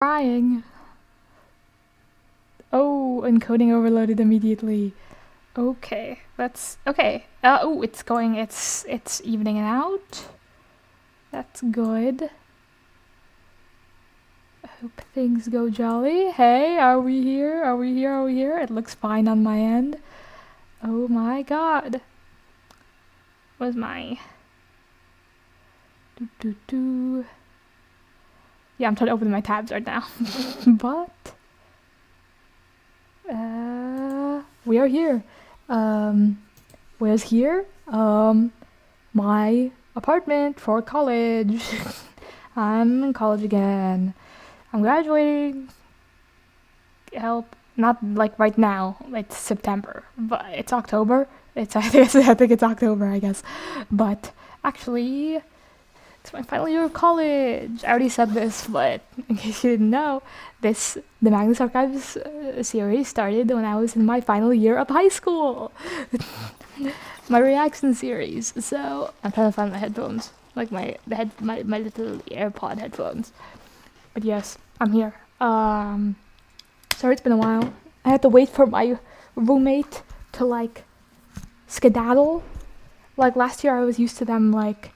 Trying. Oh, encoding overloaded immediately. Okay, that's okay. Oh, it's evening out. That's good. I hope things go jolly. Hey, are we here? Are we here? Are we here? It looks fine on my end. Oh my god. Where's my... Yeah, I'm trying to open my tabs right now. But... we are here. Where's here? My apartment for college. I'm in college again. I'm graduating. Help. Not like right now. It's September, but it's October. I think it's October, I guess. But actually, it's my final year of college. I already said this, but in case you didn't know, the Magnus Archives series started when I was in my final year of high school. My reaction series. So I'm trying to find my headphones, like my little AirPod headphones. But yes, I'm here. Sorry it's been a while. I had to wait for my roommate to like skedaddle. Like last year I was used to them like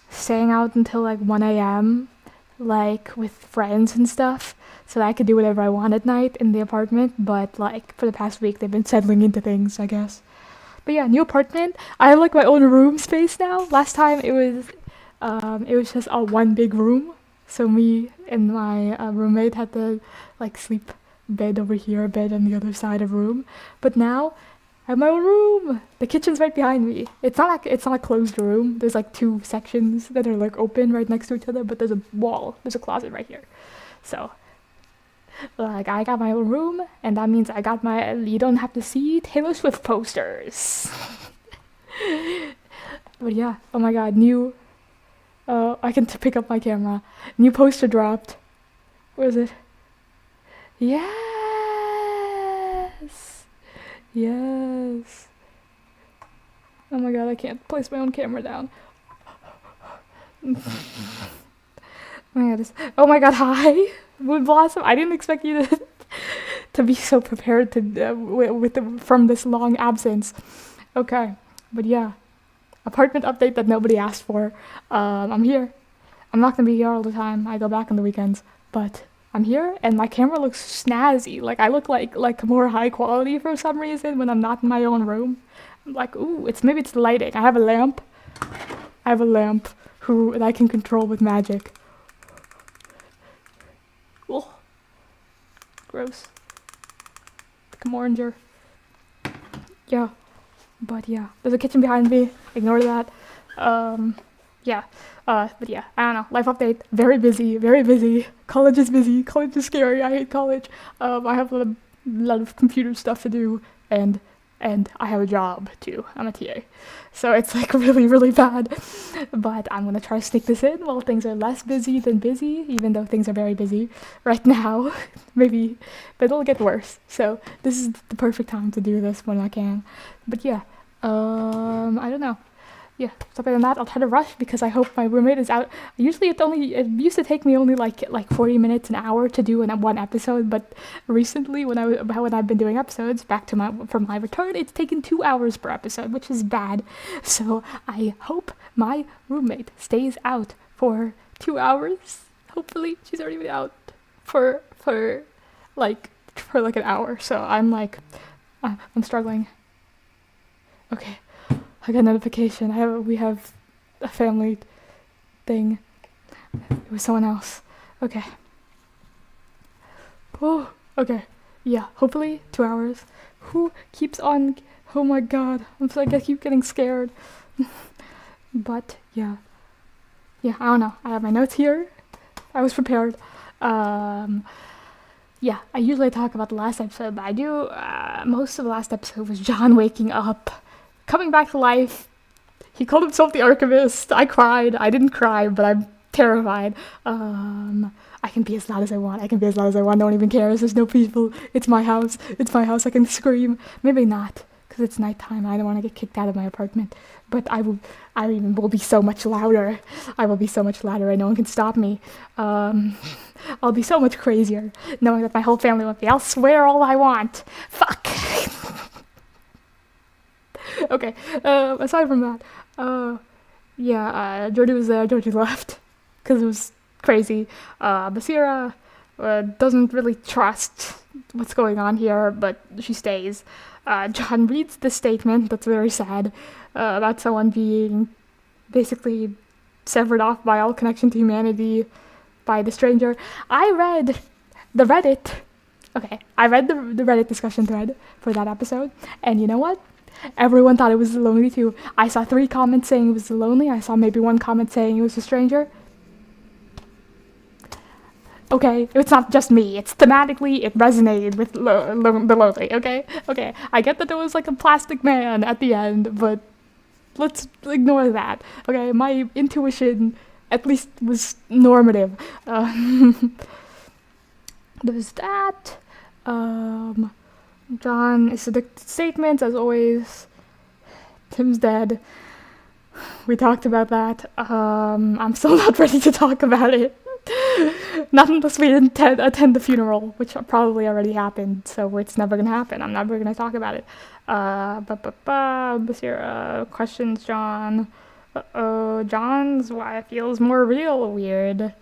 staying out until like 1 a.m. like with friends and stuff, so that I could do whatever I want at night in the apartment. But like for the past week they've been settling into things, I guess. But yeah, new apartment. I have like my own room space now. Last time it was just a one big room, so me and my roommate had to like sleep bed over here, bed on the other side of room. But now I have my own room. The kitchen's right behind me. It's not a closed room. There's like two sections that are like open right next to each other, but there's a wall. There's a closet right here. So like I got my own room, and that means you don't have to see Taylor Swift posters. But yeah, oh my god, new I can pick up my camera. New poster dropped. Where is it? Yes. Yes. Oh my god, I can't place my own camera down. Oh my god, hi, Moon Blossom. I didn't expect you to be so prepared from this long absence. Okay, but yeah, apartment update that nobody asked for. I'm here. I'm not gonna be here all the time. I go back on the weekends, but I'm here, and my camera looks snazzy. Like I look like more high quality for some reason when I'm not in my own room. I'm like, ooh, maybe it's the lighting. I have a lamp that I can control with magic. Oh, gross. Become oranger. Yeah, but yeah, there's a kitchen behind me. Ignore that. Yeah. But yeah, I don't know. Life update. Very busy. Very busy. College is busy. College is scary. I hate college. I have a lot of computer stuff to do, and I have a job too. I'm a TA, so it's like really, really bad. But I'm gonna try to sneak this in while things are less busy than busy, even though things are very busy right now. Maybe, but it'll get worse. So this is the perfect time to do this when I can. But yeah, I don't know. Yeah, so other than that, I'll try to rush because I hope my roommate is out. Usually it used to take me only like 40 minutes, an hour to do one episode, but recently when I've been doing episodes from my return, it's taken 2 hours per episode, which is bad. So I hope my roommate stays out for 2 hours. Hopefully she's already been out for like an hour. So I'm like I'm struggling. Okay. I got a notification. We have a family thing. It was someone else. Okay. Oh, okay. Yeah, hopefully 2 hours. Who keeps on... Oh my god. I keep getting scared. But, yeah. Yeah, I don't know. I have my notes here. I was prepared. Yeah, I usually talk about the last episode, but I do... most of the last episode was John waking up. Coming back to life. He called himself the Archivist. I cried. I didn't cry, but I'm terrified. I can be as loud as I want. No one even cares. There's no people. It's my house. I can scream. Maybe not, because because it's nighttime. I don't want to get kicked out of my apartment. But I will be so much louder. I will be so much louder, and no one can stop me. I'll be so much crazier, knowing that my whole family won't be. I'll swear all I want. Fuck. Okay. Aside from that, Jordy was there. Jordy left because it was crazy. Basira doesn't really trust what's going on here, but she stays. John reads the statement that's very sad about someone being basically severed off by all connection to humanity by the stranger. I read the Reddit. Okay, I read the Reddit discussion thread for that episode, and you know what? Everyone thought it was lonely too. I saw 3 comments saying it was lonely. I saw maybe 1 comment saying it was a stranger. Okay, it's not just me. It's thematically, it resonated with the lonely, okay? Okay, I get that there was like a plastic man at the end, but let's ignore that, okay? My intuition at least was normative. There's that. John is addicted to statements, as always. Tim's dead. We talked about that. I'm still not ready to talk about it. Not unless we attend the funeral, which probably already happened, so it's never gonna happen. I'm never gonna talk about it. Basira questions John. John's why it feels more real weird.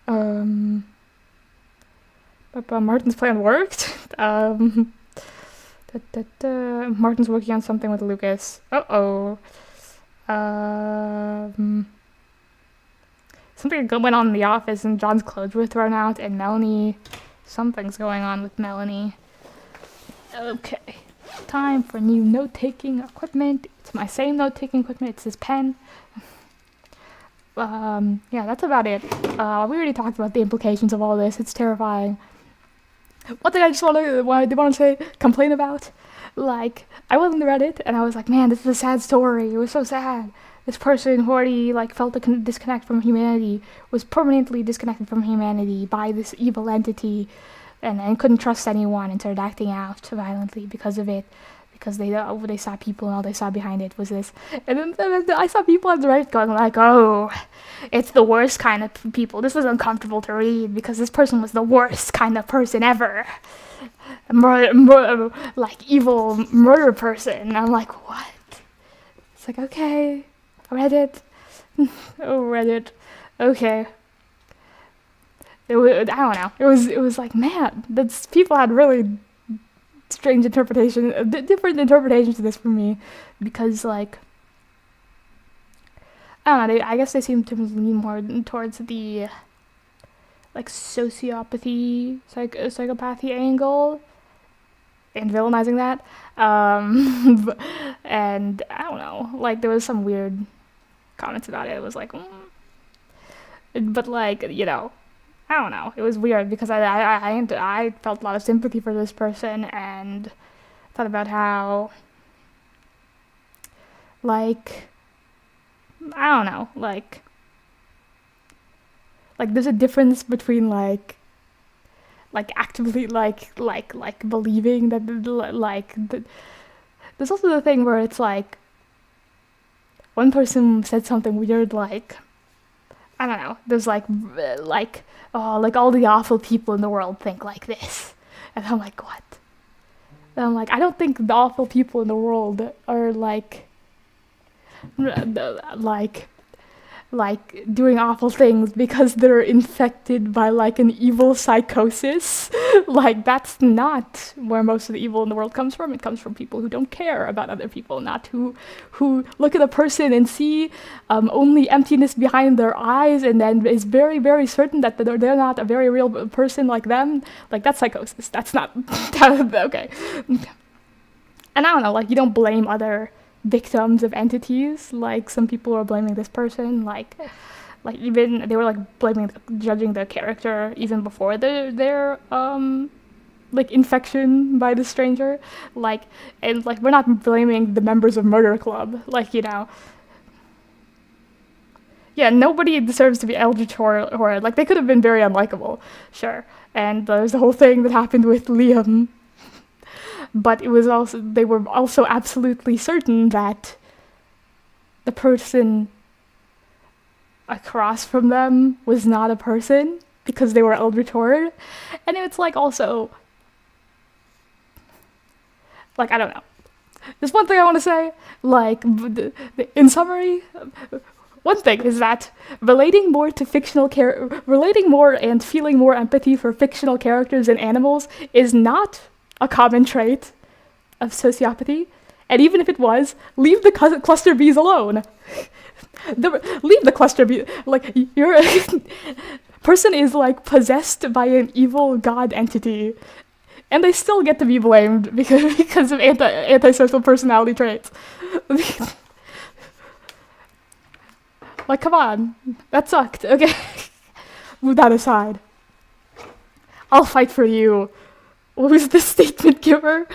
Martin's plan worked. Martin's working on something with Lucas. Something went on in the office and John's clothes were thrown out, and Melanie, something's going on with Melanie. Okay, time for new note-taking equipment. It's my same note-taking equipment, it's this pen. Yeah, that's about it. We already talked about the implications of all this, it's terrifying. One thing I just want to complain about, like, I was on the Reddit and I was like, man, this is a sad story, it was so sad. This person who already felt a disconnect from humanity was permanently disconnected from humanity by this evil entity, and couldn't trust anyone and started acting out violently because of it, because they saw people and all they saw behind it was this. And then I saw people on the Reddit going like, oh, it's the worst kind of people. This was uncomfortable to read because this person was the worst kind of person ever. Evil murder person. And I'm like, what? It's like, okay. Reddit. Oh, Reddit. Okay. I don't know. It was like, man, people had really strange different interpretations of this from me, because I don't know, I guess they seem to lean more towards the sociopathy, psychopathy angle, and villainizing that. And I don't know, there was some weird comments about it. It was but I don't know. It was weird because I felt a lot of sympathy for this person and thought about how I don't know, there's a difference between actively believing that there's also the thing where it's one person said something weird, I don't know, there's oh, all the awful people in the world think like this, and I'm like, what? And I'm I don't think the awful people in the world are doing awful things because they're infected by an evil psychosis. That's not where most of the evil in the world comes from. It comes from people who don't care about other people, not who look at a person and see only emptiness behind their eyes, and then is very, very certain that they're not a very real person like them. That's psychosis. That's not okay. And I don't know, you don't blame other victims of entities, some people are blaming this person, even they were judging the character even before their infection by the stranger, and we're not blaming the members of Murder Club, yeah, nobody deserves to be eldritch horror. They could have been very unlikable, sure, and there's the whole thing that happened with Liam. but they were also absolutely certain that the person across from them was not a person because they were Eldritch Horde. And it's like also, like, I don't know. There's one thing I want to say, like, in summary, one thing is that relating more and feeling more empathy for fictional characters and animals is not a common trait of sociopathy. And even if it was, leave the cluster bees alone. Leave the cluster bee. Like, your person is like possessed by an evil god entity, and they still get to be blamed because of antisocial personality traits. Like, come on, that sucked. Okay, move that aside. I'll fight for you. What was the statement giver?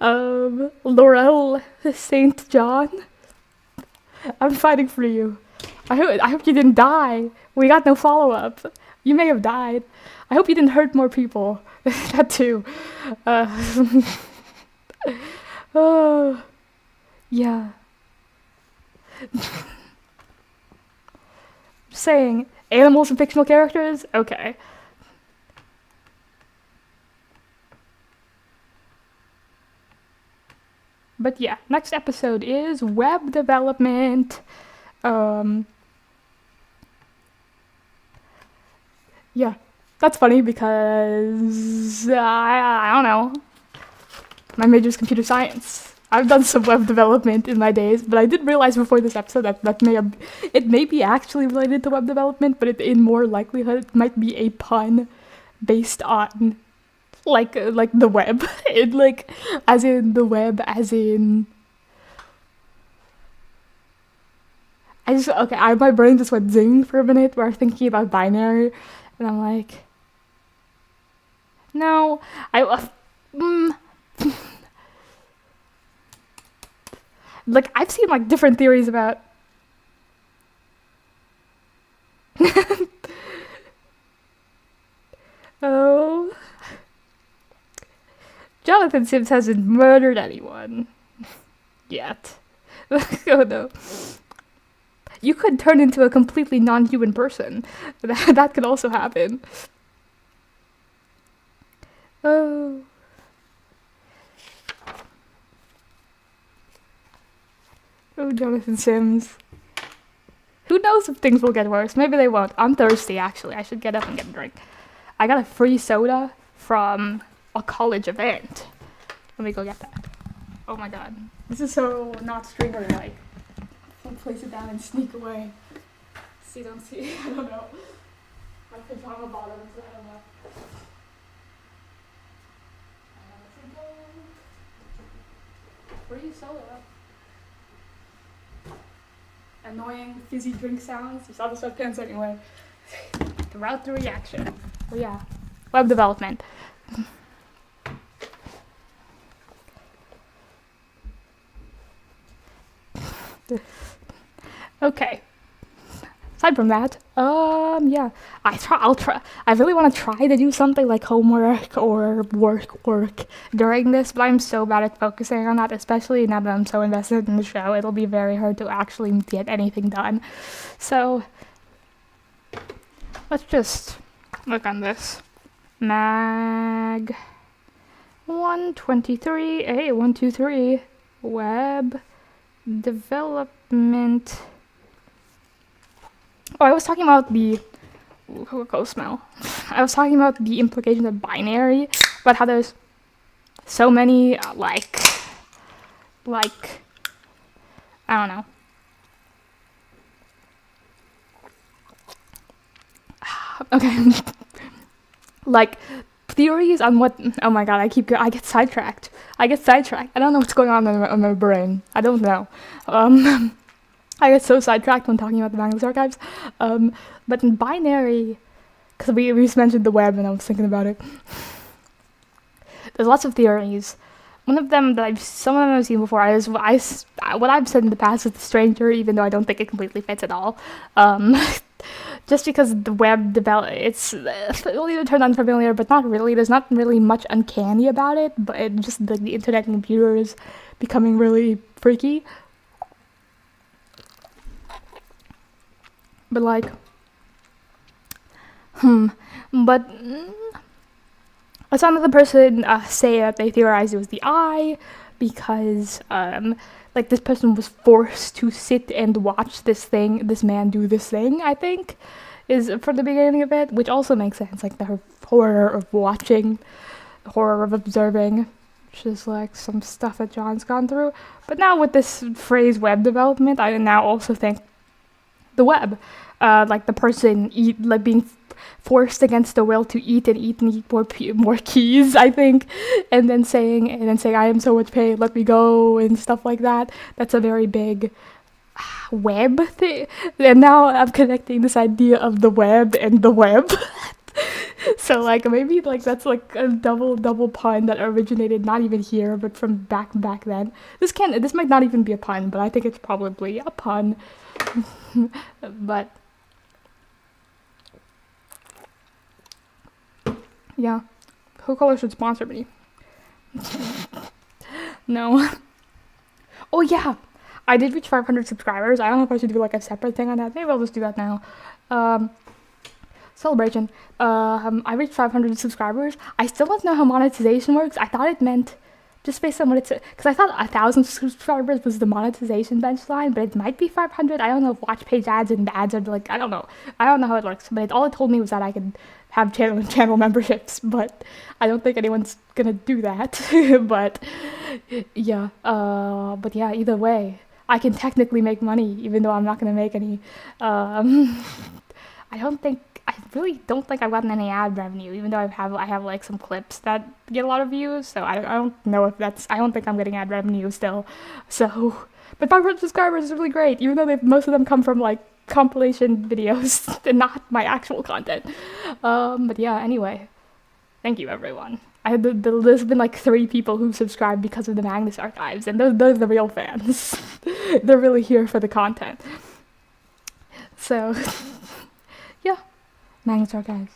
Laurel St. John. I'm fighting for you. I hope you didn't die. We got no follow-up. You may have died. I hope you didn't hurt more people. That too. Oh, yeah. Saying animals and fictional characters? Okay. But yeah, next episode is web development. Yeah, that's funny because I don't know. My major is computer science. I've done some web development in my days, but I did realize before this episode that it may be actually related to web development, but in more likelihood it might be a pun based on like the web. It like as in the web as in my brain just went zing for a minute where I'm thinking about binary, and I'm like, no, like, I've seen, like, different theories about... Oh. Jonathan Sims hasn't murdered anyone. Yet. Oh, no. You could turn into a completely non-human person. That could also happen. Oh... Oh, Jonathan Sims. Who knows if things will get worse? Maybe they won't. I'm thirsty, actually. I should get up and get a drink. I got a free soda from a college event. Let me go get that. Oh my god. This is so not streamer-like. I'll place it down and sneak away. See, don't see. I don't know. My pajama bottoms, I don't know. Free soda. Annoying fizzy drink sounds. You saw the sweatpants anyway. Throughout the reaction. But yeah, web development. Okay. Aside from that, yeah, I really want to try to do something like homework or work during this, but I'm so bad at focusing on that, especially now that I'm so invested in the show. It'll be very hard to actually get anything done. So, let's just look on this. MAG 123, hey, 123, web development. Oh, I was talking about the Coca-Cola smell. I was talking about the implications of binary, about how there's so many, like, I don't know. Okay. Like, theories on what, oh my god, I get sidetracked. I don't know what's going on in my brain. I don't know. I get so sidetracked when talking about the Magnus Archives. But in binary, because we just mentioned the web and I was thinking about it. There's lots of theories. One of them some of them I've seen before is what I've said in the past with the stranger, even though I don't think it completely fits at all. Just because the web develop, it's a little turned unfamiliar, but not really. There's not really much uncanny about it, but it just the internet and computers becoming really freaky. But like, but I saw another person say that they theorized it was the eye because like this person was forced to sit and watch this man do this thing, I think, is from the beginning of it, which also makes sense, like the horror of watching, the horror of observing, which is like some stuff that John's gone through. But now with this phrase web development, I now also think the web, like the person being forced against the will to eat more keys, I think, and then saying I am so much pain, let me go, and stuff like that. That's a very big web thing, and now I'm connecting this idea of the web and the web. So like maybe like that's like a double pun that originated not even here but from back then. This might not even be a pun, but I think it's probably a pun. But yeah, Coca-Cola should sponsor me. No. Oh yeah, I did reach 500 subscribers. I don't know if I should do like a separate thing on that. Maybe I'll just do that now. Celebration. I reached 500 subscribers. I still don't know how monetization works. I thought it meant, just based on what it said, because I thought 1,000 subscribers was the monetization benchline, but it might be 500. I don't know if watch page ads and ads are like, I don't know how it works, but all it told me was that I could have channel memberships, but I don't think anyone's gonna do that. But yeah, either way, I can technically make money, even though I'm not gonna make any. I really don't think I've gotten any ad revenue, even though I have like some clips that get a lot of views. So I don't know if I don't think I'm getting ad revenue still. So, but 500 subscribers is really great, even though most of them come from like compilation videos and not my actual content. But yeah, anyway, thank you everyone. There's been like 3 people who subscribed because of the Magnus Archives, and they're the real fans. They're really here for the content. So, yeah, Magnus Archives.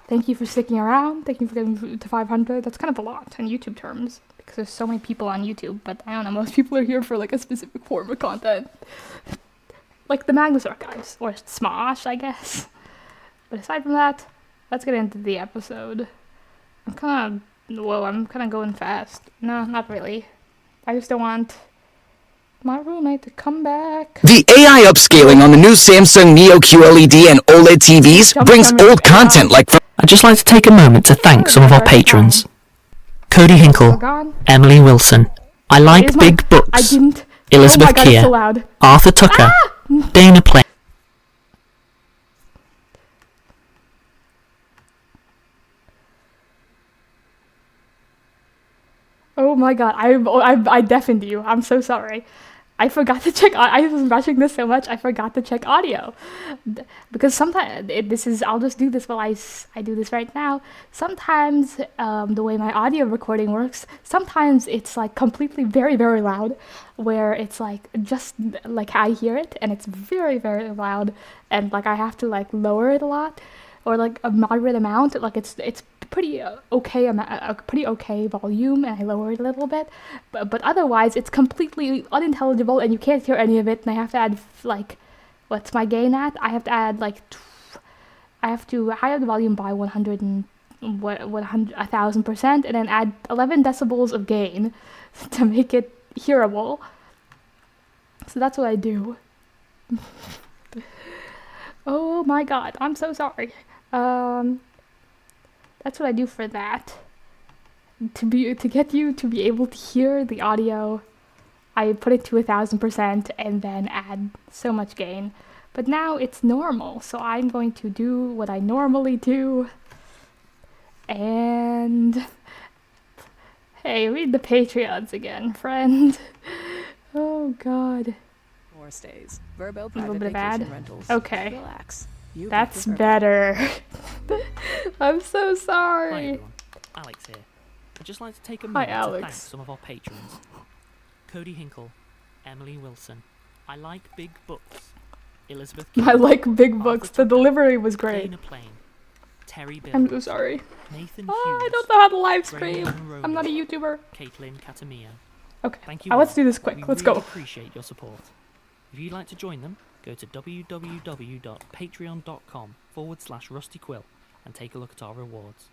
Thank you for sticking around. Thank you for getting to 500. That's kind of a lot in YouTube terms, because there's so many people on YouTube, but I don't know, most people are here for like a specific form of content. Like the Magnus Archives, or Smosh, I guess. But aside from that, let's get into the episode. I'm kind of going fast. No, not really. I just don't want my roommate to come back. The AI upscaling on the new Samsung Neo QLED and OLED TVs brings old content like... I'd just like to take a moment to thank some of our patrons. Cody Hinkle, Emily Wilson, I Like Big Books, Elizabeth Keir, Arthur Tucker, Dana Play. Oh my god, I deafened you. I'm so sorry. I forgot to check. I was rushing this so much. I forgot to check audio, because sometimes I'll just do this while I do this right now. Sometimes the way my audio recording works, sometimes it's like completely very very loud, where it's like just like I hear it and it's very very loud, and like I have to like lower it a lot, or like a moderate amount. Like it's pretty okay a pretty okay volume, and I lower it a little bit, but otherwise it's completely unintelligible and you can't hear any of it. And I have to add like, what's my gain at? I have to add like I have to higher the volume by 1,000%, and then add 11 decibels of gain to make it hearable. So that's what I do. Oh my god, I'm so sorry. That's what I do for that. To get you to be able to hear the audio, I put it to 1,000% and then add so much gain. But now it's normal, so I'm going to do what I normally do. And hey, read the Patreons again, friend. Oh god. More stays. Verbo A private little bit of vacation ad. rentals. Okay. Relax. You That's pick the better. I'm so Hi sorry. everyone, Alex here. I'd just like to take a Hi, moment to Alex. thank some of our patrons. Cody Hinkle, Emily Wilson, I Like Big Books, Elizabeth I King, like big Arthur books. The Tucker, delivery was great. Dana Plain, Terry I'm so Bills, sorry. Nathan Oh, I Hughes, don't know how to live Graham stream. Monroe, I'm not a YouTuber. Caitlin Catamio. Okay, Thank you let's all. do this quick. We Let's really go. appreciate your support. If you'd like to join them, go to www.patreon.com/Rusty Quill and take a look at our rewards.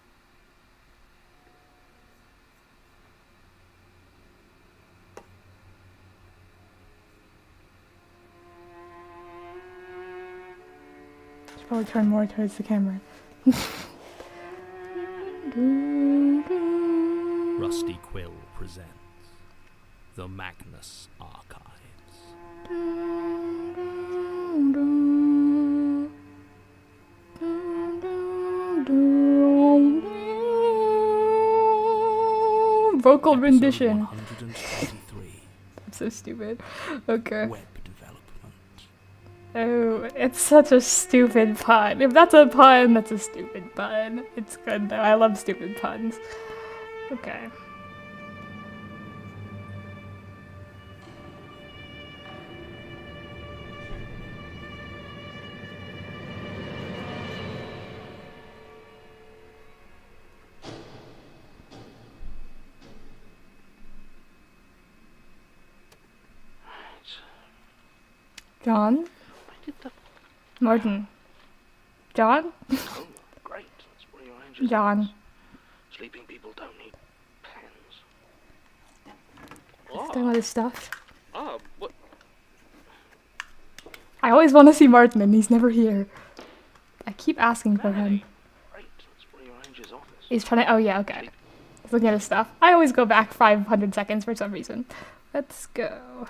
Should probably turn more towards the camera. Rusty Quill presents the Magnus Archives. Vocal Episode rendition. 123. That's so stupid. Okay. Web development. Oh, it's such a stupid pun. If that's a pun, that's a stupid pun. It's good though. I love stupid puns. Okay. John? Martin. John? Oh, great. That's what your angels John. Sleeping people don't need pens. Let's talk about his stuff. Oh, what? I always want to see Martin and he's never here. I keep asking for him. Great. That's what your angel's office. He's trying to. Oh, yeah, okay. He's looking at his stuff. I always go back 500 seconds for some reason. Let's go.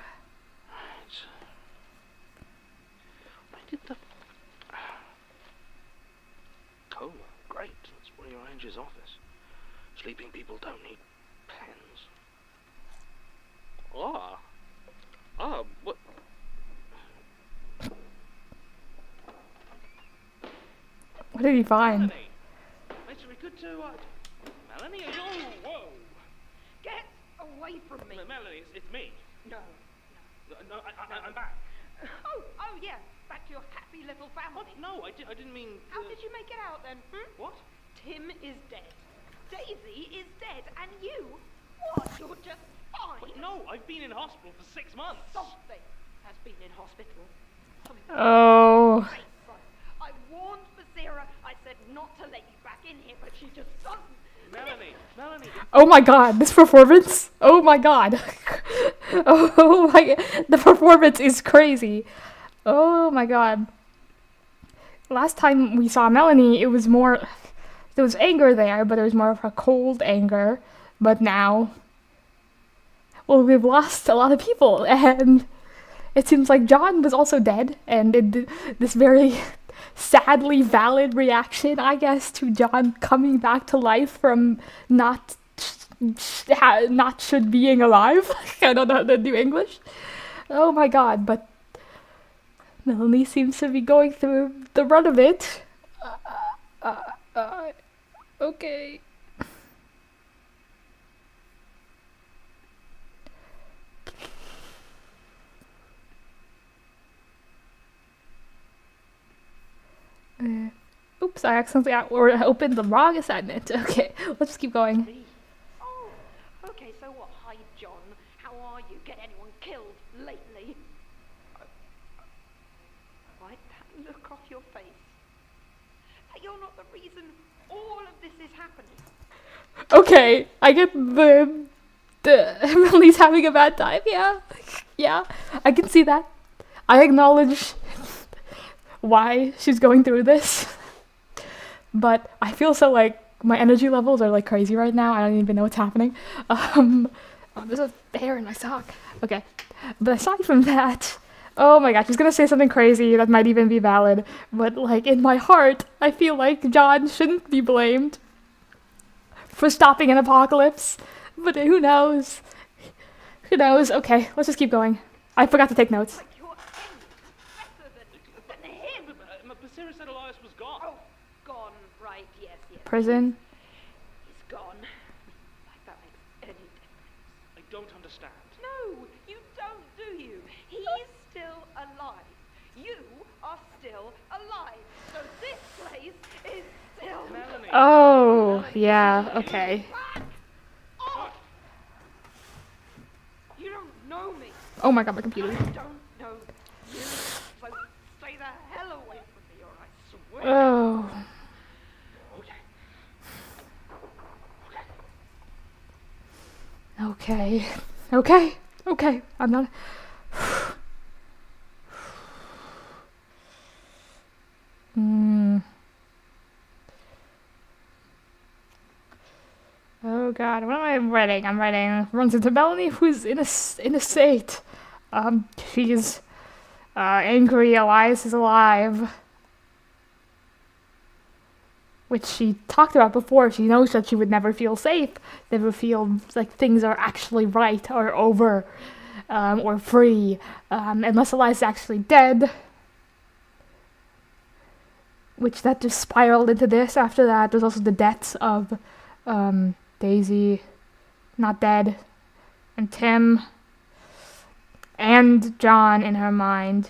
Where did the... Coma. Great. That's what your angel's office. Sleeping people don't need pens. Oh. Oh, what? What did he find? Melanie. It's very good to, Melanie, are you... Whoa. Get away from me! Melanie, it's me. No. No, I'm back. Oh yeah, back to your happy little family. What? No, I didn't mean... How did you make it out then? What? Tim is dead. Daisy is dead. And you? What? You're just fine. What? No, I've been in hospital for 6 months. Something has been in hospital. Oh. Great fun. I warned Basira. I said not to let you back in here, but she just doesn't. Melanie. Oh my god, this performance? Oh my god. Oh my, the performance is crazy. Oh my god. Last time we saw Melanie, it was more, there was anger there, but it was more of a cold anger. But now, well, we've lost a lot of people, and it seems like John was also dead, and this very sadly valid reaction, I guess, to John coming back to life from not should being alive. I don't know how to do English. Oh my god, but Melanie seems to be going through the run of it. Okay. Oops, I accidentally opened the wrong assignment. Okay, let's just keep going. Oh, okay, so what? Hi, John. How are you? Get anyone killed lately? Wipe that look off your face. That you're not the reason all of this is happening. Okay, I get the Emily's having a bad time. Yeah, I can see that. I acknowledge why she's going through this. But I feel so like my energy levels are like crazy right now. I don't even know what's happening. Oh, there's a hair in my sock. Okay. But aside from that, oh my gosh, I was gonna say something crazy that might even be valid. But like in my heart, I feel like John shouldn't be blamed for stopping an apocalypse. But who knows? Who knows? Okay, let's just keep going. I forgot to take notes. Like you're better than him. Basira said Elias was gone. Oh, gone. Right. Yes. Prison. He's gone. Like that makes any difference. I don't understand. No, you don't, do you? He's still alive. You still alive. So this place is still... Melanie. Oh, yeah, okay. off! You don't know me. Oh my god, my computer. I don't know you. So stay the hell away from me, or I swear. Oh. Okay. Okay. Okay. I'm not... Oh god, what am I writing? I'm writing runs into Melanie, who's in a state. She's angry Elias is alive. Which she talked about before. She knows that she would never feel safe, never feel like things are actually right or over, or free, unless Elias is actually dead. Which that just spiraled into this. After that, there's also the deaths of Daisy, not dead, and Tim, and John in her mind.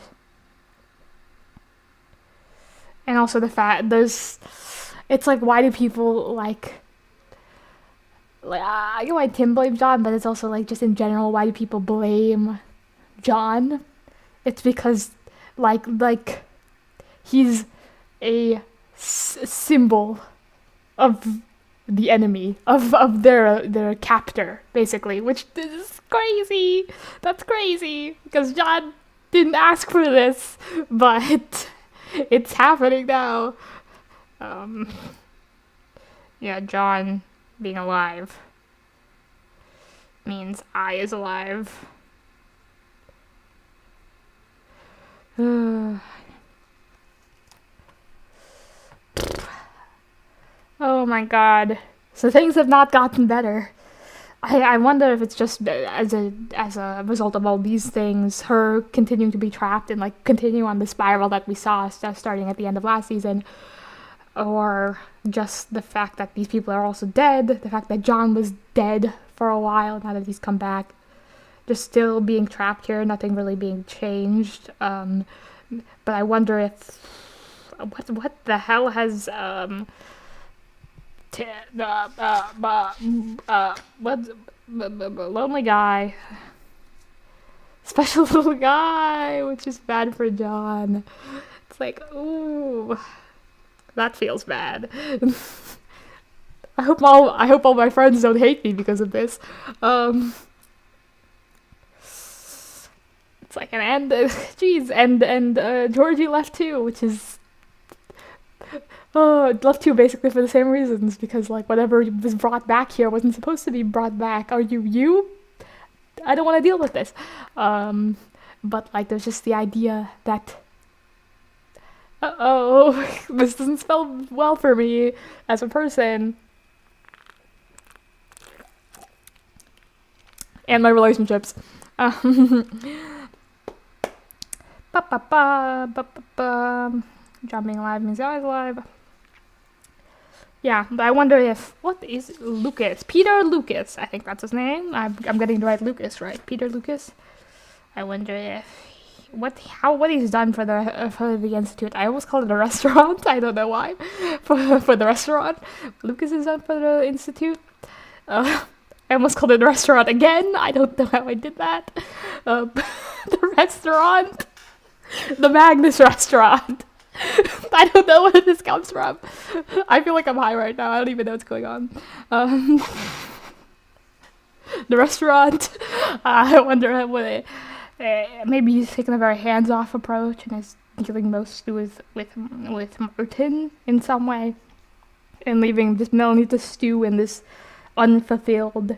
And also the fact it's like, why do people I get why Tim blames John, but it's also like, just in general, why do people blame John? It's because like he's a symbol of the enemy, of their captor, basically, which is crazy. That's crazy, because John didn't ask for this, but it's happening now. Yeah, John being alive means I is alive. Oh my god. So things have not gotten better. I wonder if it's just as a result of all these things, her continuing to be trapped and continue on the spiral that we saw starting at the end of last season, or just the fact that these people are also dead, the fact that John was dead for a while, now that he's come back, just still being trapped here, nothing really being changed. But I wonder if what the hell has lonely guy, special little guy, which is bad for John. It's like, ooh, that feels bad. I hope all my friends don't hate me because of this. It's like an end. Jeez, and Georgie left too, which is. Oh, left too basically for the same reasons, because whatever was brought back here wasn't supposed to be brought back. Are you? I don't want to deal with this. But there's just the idea that, this doesn't spell well for me as a person. And my relationships. John being alive means I was alive. Yeah, but I wonder if... What is Lucas? Peter Lucas, I think that's his name. I'm getting the right Lucas, right? Peter Lucas. I wonder if... What he's done for the Institute. I almost called it a restaurant. I don't know why. For the restaurant. Lucas is done for the Institute. I almost called it a restaurant again. I don't know how I did that. The restaurant. The Magnus restaurant. I don't know where this comes from. I feel like I'm high right now. I don't even know what's going on. The restaurant. I wonder what maybe he's taking a very hands-off approach and is dealing mostly with Martin in some way, and leaving just Melanie to stew in this unfulfilled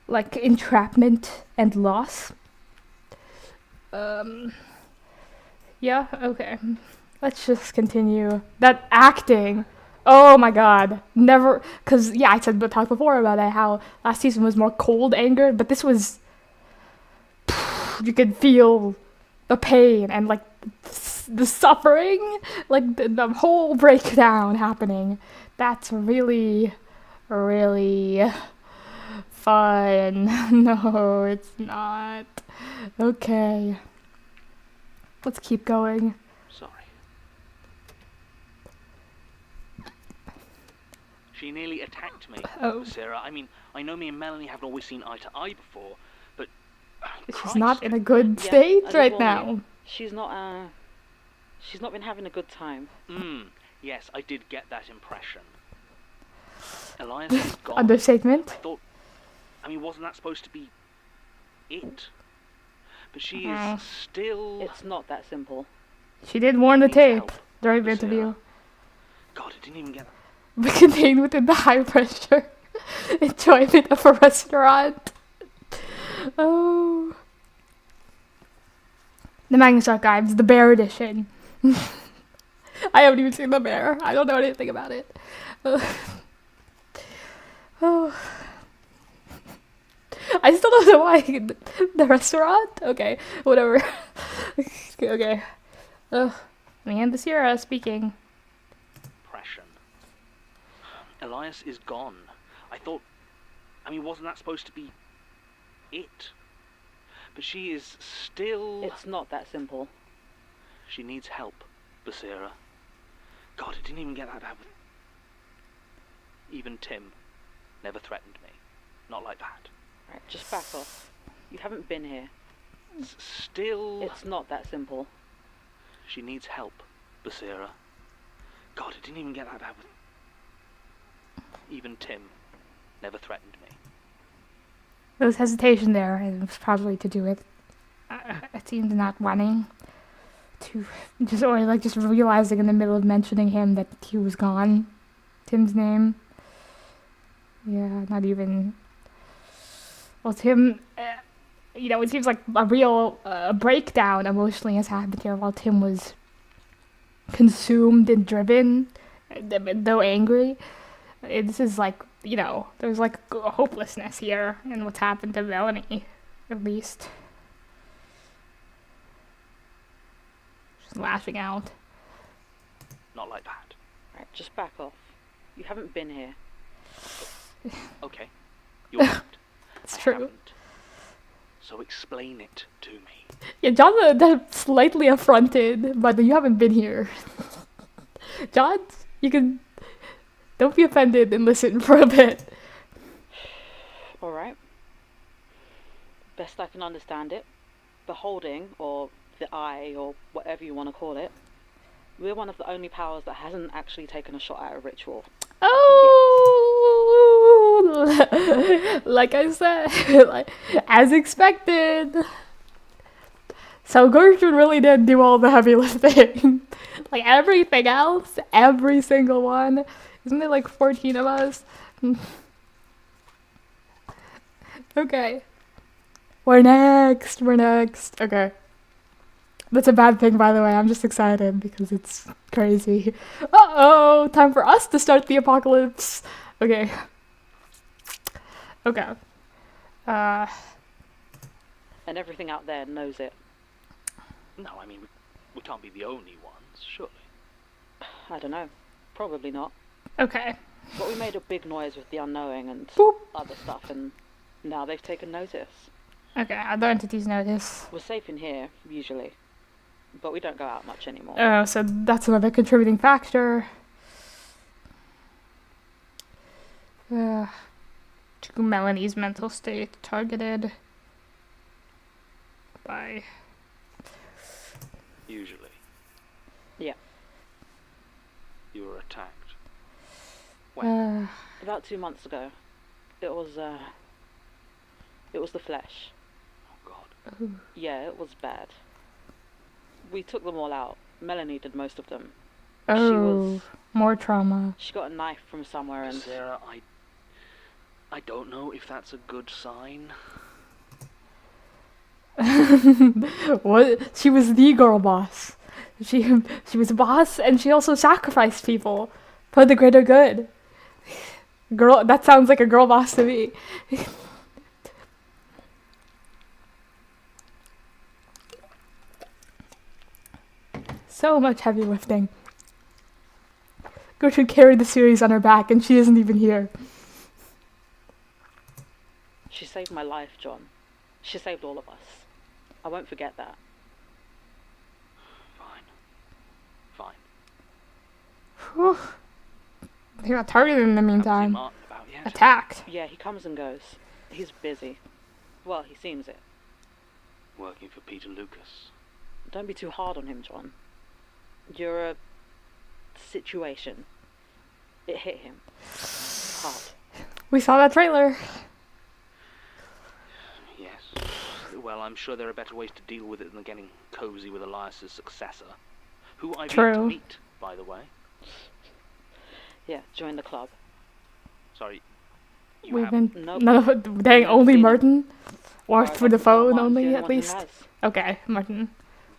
entrapment and loss. Yeah. Okay. Let's just continue. That acting, oh my god, never, because, yeah, I talked before about it, how last season was more cold anger, but this was, you could feel the pain and, the suffering, the whole breakdown happening. That's really, really fun. No, it's not. Okay. Let's keep going. Sorry. She nearly attacked me, Oh. Sarah. I mean, I know me and Melanie haven't always seen eye to eye before, but... She's Christ. not in a good Yeah, state I just right warn now. you, she's not been having a good time. Yes, I did get that impression. Elias is gone. Understatement. I thought... I mean, wasn't that supposed to be... it? But she is still... It's not that simple. She did warn the Needs tape help, during the Sarah. interview. God, I didn't even get... But contained within the high pressure enjoyment of a restaurant. Oh. The Magnus Archives, the Bear Edition. I haven't even seen the bear. I don't know anything about it. Oh. I still don't know why. The restaurant? Okay, whatever. Okay. Me and the Sierra speaking. Impression. Elias is gone. I thought... I mean, wasn't that supposed to be... it? But she is still... It's not that simple. She needs help, Basira. God, I didn't even get that bad with... Even Tim never threatened me. Not like that. Right, just back off. You haven't been here. Still... It's not that simple. She needs help, Basira. God, I didn't even get that bad with... Even Tim never threatened me. There was hesitation there, and it was probably to do with it seemed not wanting to just realizing in the middle of mentioning him that he was gone. Tim's name. Yeah, not even. Well, Tim, it seems like a real breakdown emotionally has happened here while Tim was consumed and driven, though angry. This is like, there's like a hopelessness here in what's happened to Melanie, at least. She's lashing out. Not like that. Right, just back off. You haven't been here. Okay. You're right. It's I true. haven't. So explain it to me. Yeah, John's slightly affronted, but you haven't been here. John, you can... Don't be offended and listen for a bit. Alright. Best I can understand it. The Holding, or the Eye, or whatever you want to call it, we're one of the only powers that hasn't actually taken a shot at a ritual. Oh! Like I said, as expected. So Gertrude really did do all the heavy lifting. Like everything else, every single one. Isn't there like 14 of us? Okay. We're next. Okay. That's a bad thing, by the way. I'm just excited because it's crazy. Uh-oh! Time for us to start the apocalypse. Okay. And everything out there knows it. No, I mean, we can't be the only ones, surely. I don't know. Probably not. Okay. But we made a big noise with the unknowing and Boop. other stuff, and now they've taken notice. Okay, other entities notice. We're safe in here, usually. But we don't go out much anymore. Oh, so that's another contributing factor. To Melanie's mental state targeted by... Usually. Yeah. You were attacked. When? About 2 months ago. It was the flesh. Oh, God. Yeah, it was bad. We took them all out. Melanie did most of them. Oh, more trauma. She got a knife from somewhere and... Sarah, I don't know if that's a good sign. What? She was the girl boss. She was a boss, and she also sacrificed people for the greater good. Girl, that sounds like a girl boss to me. So much heavy lifting. Gertrude carried the series on her back, and she isn't even here. She saved my life, John. She saved all of us. I won't forget that. Fine. Whew. He got targeted in the meantime. Martin about yet? Attacked. Yeah, he comes and goes. He's busy. Well, he seems it. Working for Peter Lucas. Don't be too hard on him, John. You're a situation. It hit him. Hard. We saw that trailer. Yes. Well, I'm sure there are better ways to deal with it than getting cozy with Elias's successor. Who I've yet to meet, by the way. Yeah, join the club. Sorry. We've been... Nope. No, dang, only Martin? Or Alright, through the phone only, the at one who least? has. Okay, Martin.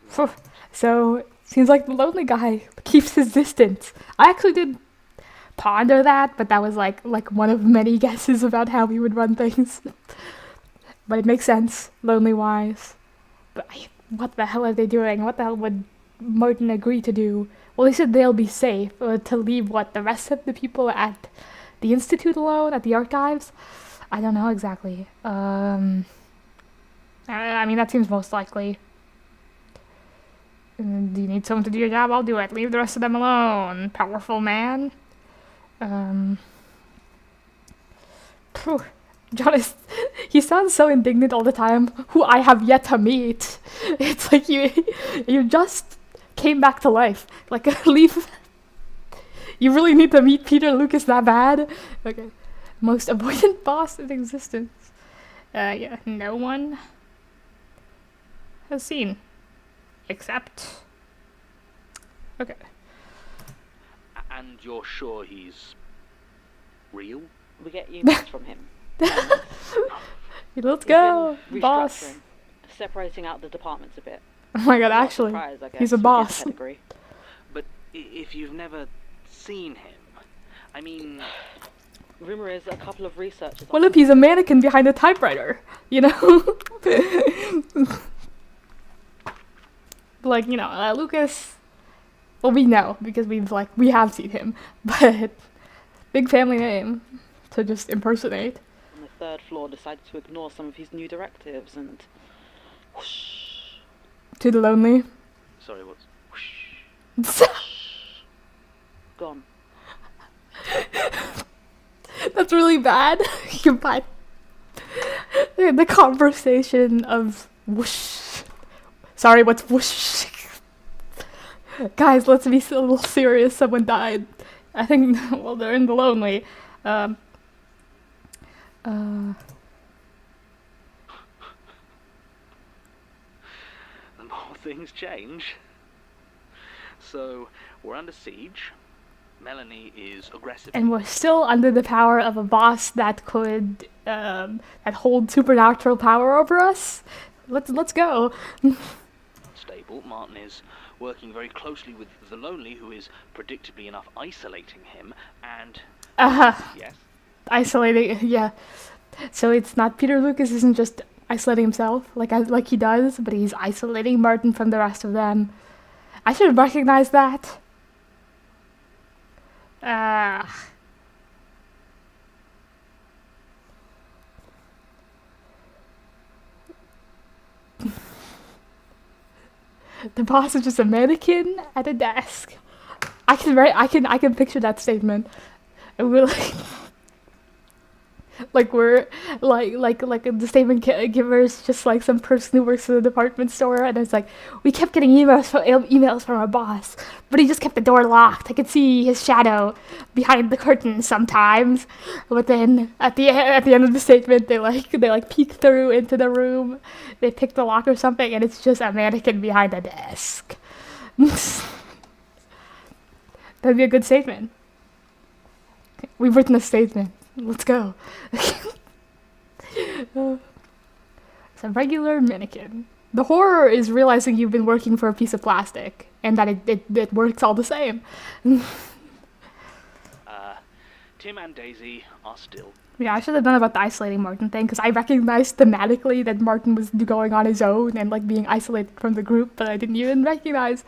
Phew. So, seems like the lonely guy keeps his distance. I actually did ponder that, but that was like one of many guesses about how he would run things. But it makes sense, lonely-wise. But what the hell are they doing? What the hell would Martin agree to do? Well, they said they'll be safe, to leave, the rest of the people at the Institute alone, at the archives? I don't know exactly. I mean, that seems most likely. Do you need someone to do your job? I'll do it. Leave the rest of them alone. Powerful man. John he sounds so indignant all the time. Who I have yet to meet. It's like you just came back to life. Like, leave. You really need to meet Peter Lucas that bad? Okay. Most avoidant boss in existence. Yeah, no one has seen. Except... Okay. And you're sure he's... real? We get emails from him. Let's go, boss. Separating out the departments a bit. Oh my god, Not actually, surprised, I guess, he's a with his boss. pedigree. But if you've never seen him, I mean... Rumor is a couple of researchers... What if he's a mannequin behind a typewriter? You know? Like, you know, Lucas... Well, we know, because we have seen him. But, big family name to just impersonate. On the third floor decided to ignore some of his new directives and... Whoosh. To the lonely. Sorry, what's... Whoosh. Gone. That's really bad. Goodbye. The conversation of whoosh. Sorry, what's whoosh? Guys, let's be a little serious. Someone died. I think, well, they're in the lonely. The more things change. So, we're under siege. Melanie is aggressive. And we're still under the power of a boss that could, that hold supernatural power over us. Let's go. Stable. Martin is working very closely with the lonely, who is predictably enough isolating him, and... Yes? Isolating, yeah. So it's not Peter Lucas isn't just isolating himself like he does, but he's isolating Martin from the rest of them. I should recognize that. The boss is just a mannequin at a desk. I can picture that statement. And we're we're the statement giver is just like some person who works in the department store, and it's like, we kept getting emails from our boss, but he just kept the door locked. I could see his shadow behind the curtain sometimes, but then at the end of the statement, they peek through into the room, they pick the lock or something, and it's just a mannequin behind a desk. That'd be a good statement. We've written a statement. Let's go. It's a regular mannequin. The horror is realizing you've been working for a piece of plastic and that it works all the same. Tim and Daisy are still... Yeah, I should have done about the isolating Martin thing, because I recognized thematically that Martin was going on his own and being isolated from the group, but I didn't even recognize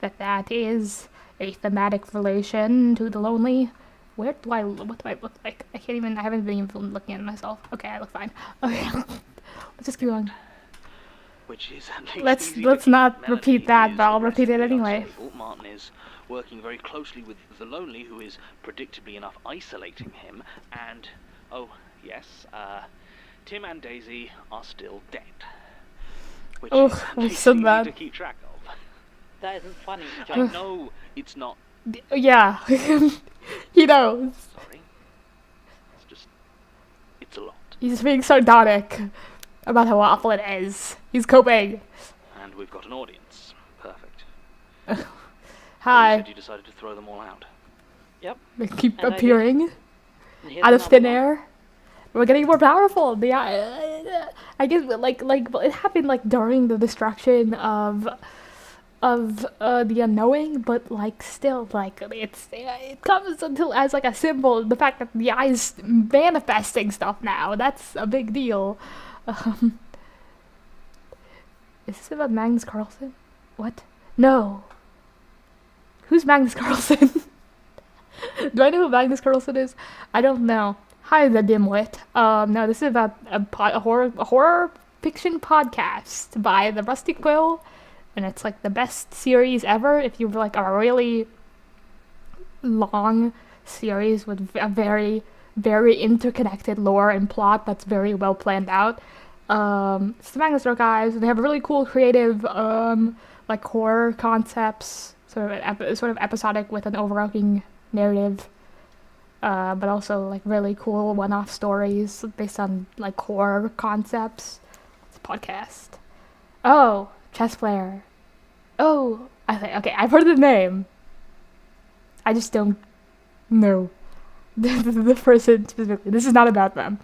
that is a thematic relation to the lonely. What do I look like? I haven't been even looking at myself. Okay, I look fine. Okay, let's just keep going. Which is at least let's not repeat that, but I'll repeat it anyway. Martin is working very closely with the Lonely, who is predictably enough isolating him, and, oh, yes, Tim and Daisy are still dead. Which Oh, is that's so easy bad. to keep track of. That isn't funny, I John. know it's not. Yeah. He knows. Sorry. It's a lot. He's being sardonic about how awful it is. He's coping. And we've got an audience. Perfect. Hi. You said you decided to throw them all out. Yep. They keep And I did. appearing And here's out of another thin one. air. We're getting more powerful. I guess like it happened like during the destruction of the unknowing, but like still like it comes until as like a symbol. The fact that the eye is manifesting stuff now, that's a big deal. Is this about Magnus Carlsen? What? No. Who's Magnus Carlsen? Do I know who Magnus Carlsen is? I don't know. Hi, the dimwit. No, this is about a horror fiction podcast by the Rusty Quill, and it's like the best series ever. If you like a really long series with a very, very interconnected lore and plot that's very well planned out. It's the Magnus Archives. They have really cool, creative, like horror concepts, sort of episodic with an overarching narrative. But also like really cool one-off stories based on like horror concepts. It's a podcast. Oh, chess player. Oh, okay, I've heard the name. I just don't know the person specifically. This is not about them.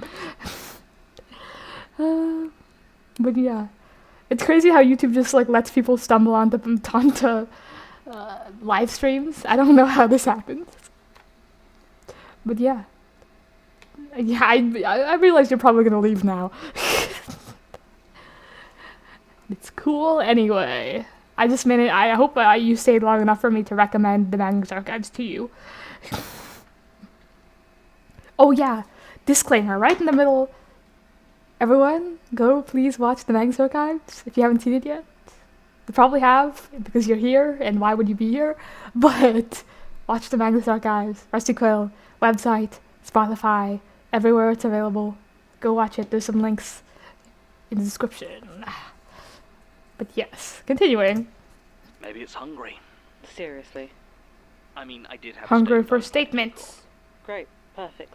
But yeah, it's crazy how YouTube just like lets people stumble onto live streams. I don't know how this happens. But yeah. I realize you're probably gonna leave now. It's cool anyway. I just meant it. I hope you stayed long enough for me to recommend the Magnus Archives to you. Oh yeah, disclaimer right in the middle. Everyone, go please watch the Magnus Archives if you haven't seen it yet. You probably have because you're here, and why would you be here? But watch the Magnus Archives, Rusty Quill. Website, Spotify, everywhere it's available. Go watch it. There's some links in the description. But yes, continuing. Maybe it's hungry. Seriously. I mean, I did have Hungry steak for though. statements. Great. Perfect.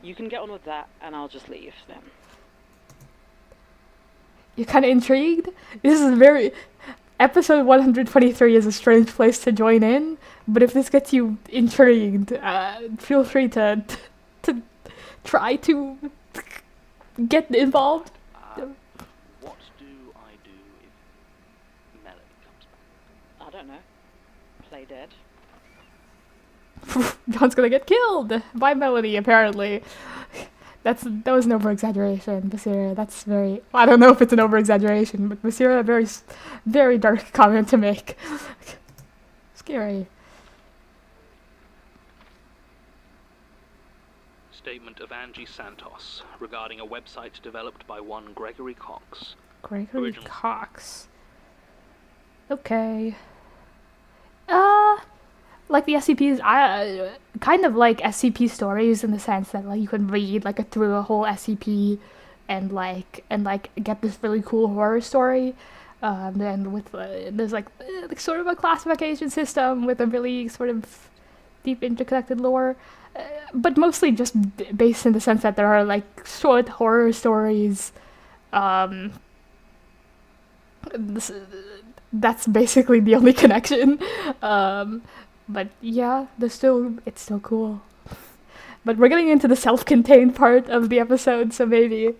You can get on with that, and I'll just leave then. You're kind of intrigued? This is very... Episode 123 is a strange place to join in, but if this gets you intrigued, feel free to try to get involved. What do I do if Melody comes back? I don't know. Play dead. John's gonna get killed by Melody, apparently. That was an over-exaggeration, Basira. That's very... I don't know if it's an over-exaggeration, but Basira, very, very dark comment to make. Scary. Statement of Angie Santos regarding a website developed by one Gregory Cox. Gregory Original. Cox. Okay. Like the SCPs, I kind of like SCP stories in the sense that like you can read like through a whole SCP and get this really cool horror story. Then with there's like sort of a classification system with a really sort of deep interconnected lore, but mostly just based in the sense that there are like short horror stories. That's basically the only connection. But yeah, it's still cool. But we're getting into the self-contained part of the episode, so maybe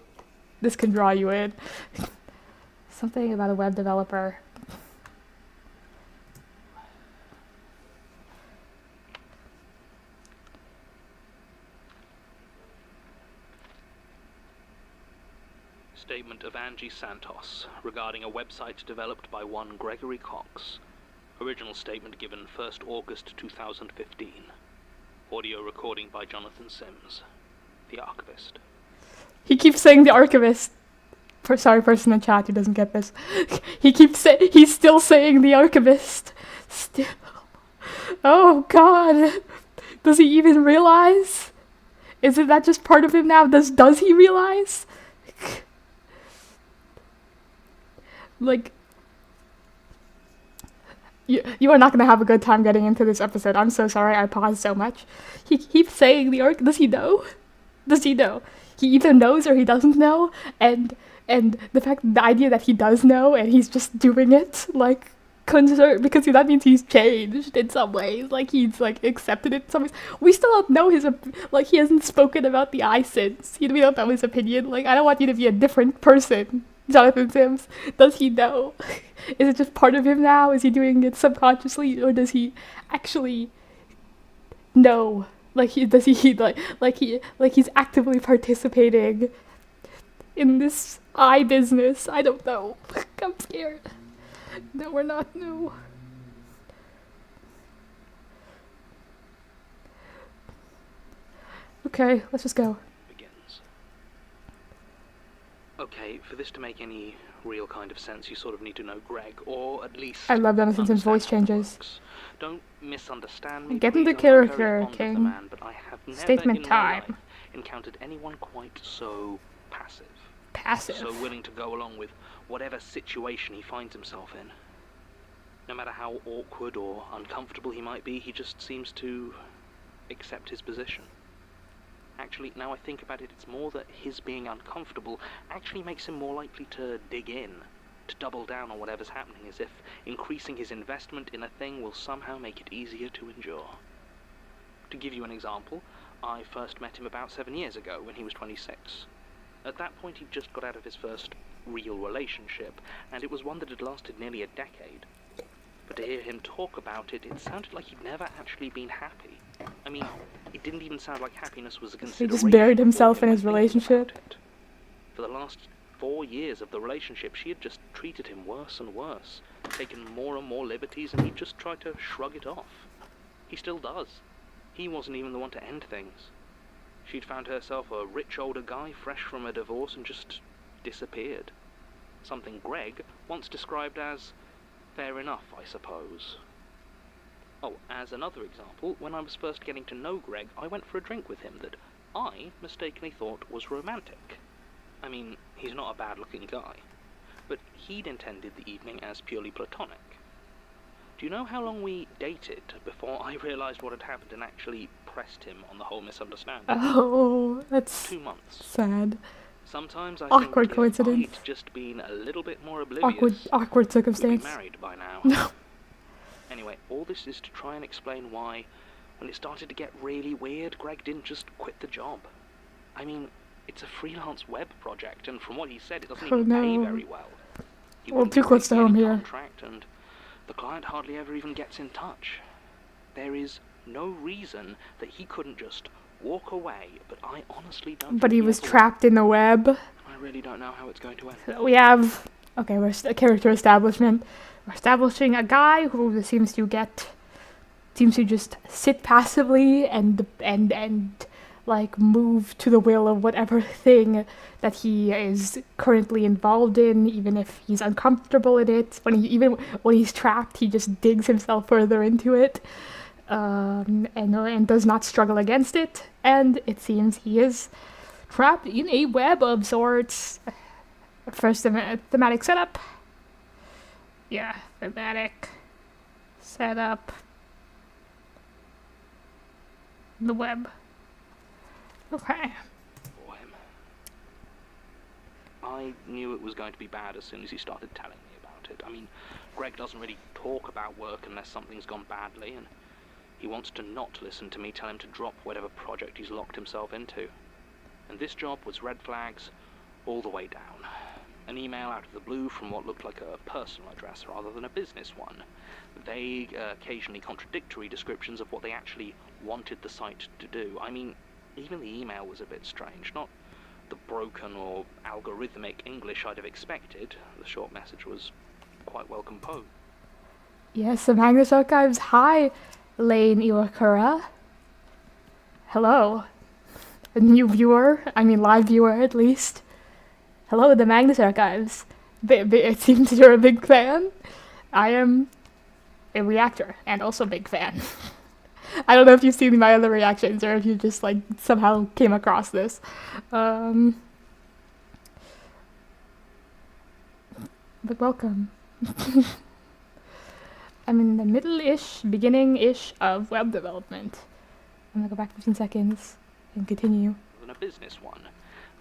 this can draw you in. Something about a web developer. Statement of Angie Santos regarding a website developed by one Gregory Cox. Original statement given 1st August 2015. Audio recording by Jonathan Sims, the archivist. He keeps saying the archivist. Sorry, person in chat who doesn't get this. He's still saying the archivist. Still. Oh god. Does he even realize? Isn't that just part of him now? Does he realize? Like, you are not gonna have a good time getting into this episode. I'm so sorry I paused so much. He keeps saying the arc. Does he know? Does he know? He either knows or he doesn't know, and the idea that he does know and he's just doing it, like, concern, because that means he's changed in some ways, like he's like accepted it in some ways. We still don't know his like, he hasn't spoken about the eye since. We don't know his opinion. Like, I don't want you to be a different person, Jonathan Sims. Does he know? Is it just part of him now? Is he doing it subconsciously, or does he actually know? Like, he's actively participating in this eye business? I don't know. I'm scared. No, we're not. No. Okay, let's just go. Begins. Okay, for this to make any real kind of sense, you sort of need to know Greg, or at least... I love Jonathan Sims' voice changes. Don't misunderstand me. Get into please, I'm very character, fond of the King. man, but I have never Statement in my time. life encountered anyone quite so passive. Passive. So willing to go along with whatever situation he finds himself in. No matter how awkward or uncomfortable he might be, he just seems to accept his position. Actually, now I think about it, it's more that his being uncomfortable actually makes him more likely to dig in, to double down on whatever's happening, as if increasing his investment in a thing will somehow make it easier to endure. To give you an example, I first met him about 7 years ago when he was 26. At that point he'd just got out of his first real relationship, and it was one that had lasted nearly a decade. But to hear him talk about it, it sounded like he'd never actually been happy. I mean, it didn't even sound like happiness was a consideration. He just buried himself in his relationship. For the last 4 years of the relationship, she had just treated him worse and worse, taken more and more liberties, and he just tried to shrug it off. He still does. He wasn't even the one to end things. She'd found herself a rich older guy fresh from a divorce and just disappeared. Something Greg once described as fair enough, I suppose. Oh, as another example, when I was first getting to know Greg, I went for a drink with him that I mistakenly thought was romantic. I mean, he's not a bad-looking guy, but he'd intended the evening as purely platonic. Do you know how long we dated before I realized what had happened and actually pressed him on the whole misunderstanding? Oh, that's 2 months. sad. Sometimes I Awkward think coincidence. if I'd just been a little bit more oblivious, Awkward we'd be circumstance. married by now. No. Anyway, all this is to try and explain why, when it started to get really weird, Greg didn't just quit the job. I mean, it's a freelance web project, and from what he said, it doesn't even pay very well. He Well, wouldn't too be close to taking home any here. contract, and the client hardly ever even gets in touch. There is no reason that he couldn't just walk away, but I honestly don't But think he was ever will. trapped in the web. I really don't know how it's going to end. So we have, okay, we're a character establishment. We're establishing a guy who seems to just sit passively and like move to the will of whatever thing that he is currently involved in, even if he's uncomfortable in it. Even when he's trapped, he just digs himself further into it, and does not struggle against it. And it seems he is trapped in a web of sorts. First, thematic setup. Yeah, thematic setup. The web. Okay. For him. I knew it was going to be bad as soon as he started telling me about it. I mean, Greg doesn't really talk about work unless something's gone badly, and he wants to not listen to me tell him to drop whatever project he's locked himself into. And this job was red flags all the way down. An email out of the blue from what looked like a personal address rather than a business one. Vague, occasionally contradictory descriptions of what they actually wanted the site to do. I mean, even the email was a bit strange. Not the broken or algorithmic English I'd have expected. The short message was quite well composed. Yes, the Magnus Archives. Hi, Lane Iwakura. Hello. A new viewer. I mean, live viewer at least. Hello, the Magnus Archives. It seems you're a big fan. I am a reactor and also big fan. I don't know if you've seen my other reactions or if you just like somehow came across this. But welcome. I'm in the middle-ish, beginning-ish of web development. I'm gonna go back 15 seconds and continue. Than a business one.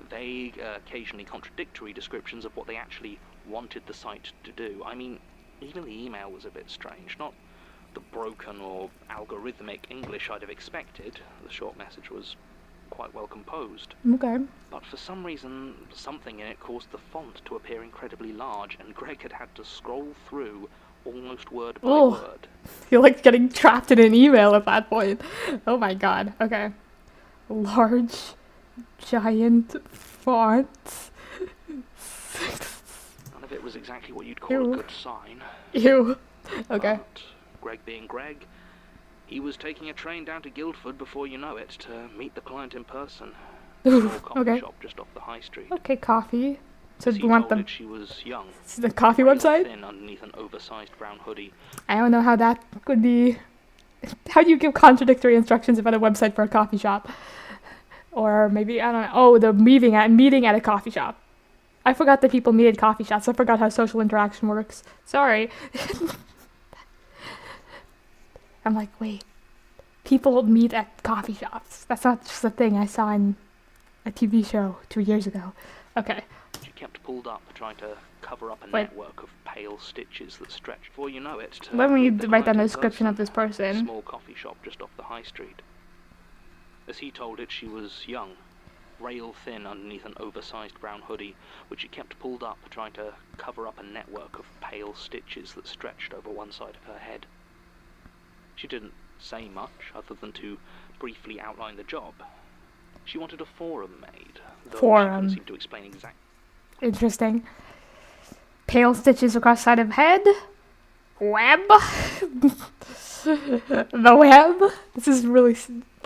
Vague, occasionally contradictory descriptions of what they actually wanted the site to do. I mean, even the email was a bit strange. Not the broken or algorithmic English I'd have expected. The short message was quite well composed. Okay. But for some reason, something in it caused the font to appear incredibly large, and Greg had to scroll through almost word by word. You're like getting trapped in an email at that point. Oh my god. Okay. Large, giant font. None of it was exactly what you'd call a good sign. Ew. Okay. But Greg being Greg, he was taking a train down to Guildford before you know it to meet the client in person. Ooh, A coffee okay. shop just off the high street. Okay, coffee. So As he you want told the it, she was young, the coffee very website? thin underneath an oversized brown hoodie. I don't know how that could be. How do you give contradictory instructions about a website for a coffee shop? Or maybe, I don't know. Oh, the meeting at a coffee shop. I forgot that people meet at coffee shops. I forgot how social interaction works. Sorry. I'm like, wait. People meet at coffee shops. That's not just a thing I saw in a TV show 2 years ago. Okay. She kept pulled up, trying to cover up a network of pale stitches that stretched. Before you know it, to Let me meet the write down client a in description of this A person. small coffee shop just off the high street. As he told it, she was young, rail thin underneath an oversized brown hoodie, which she kept pulled up, trying to cover up a network of pale stitches that stretched over one side of her head. She didn't say much, other than to briefly outline the job. She wanted a forum made, though she couldn't seem to explain exactly. Interesting. Pale stitches across side of head. Web. The web. This is really...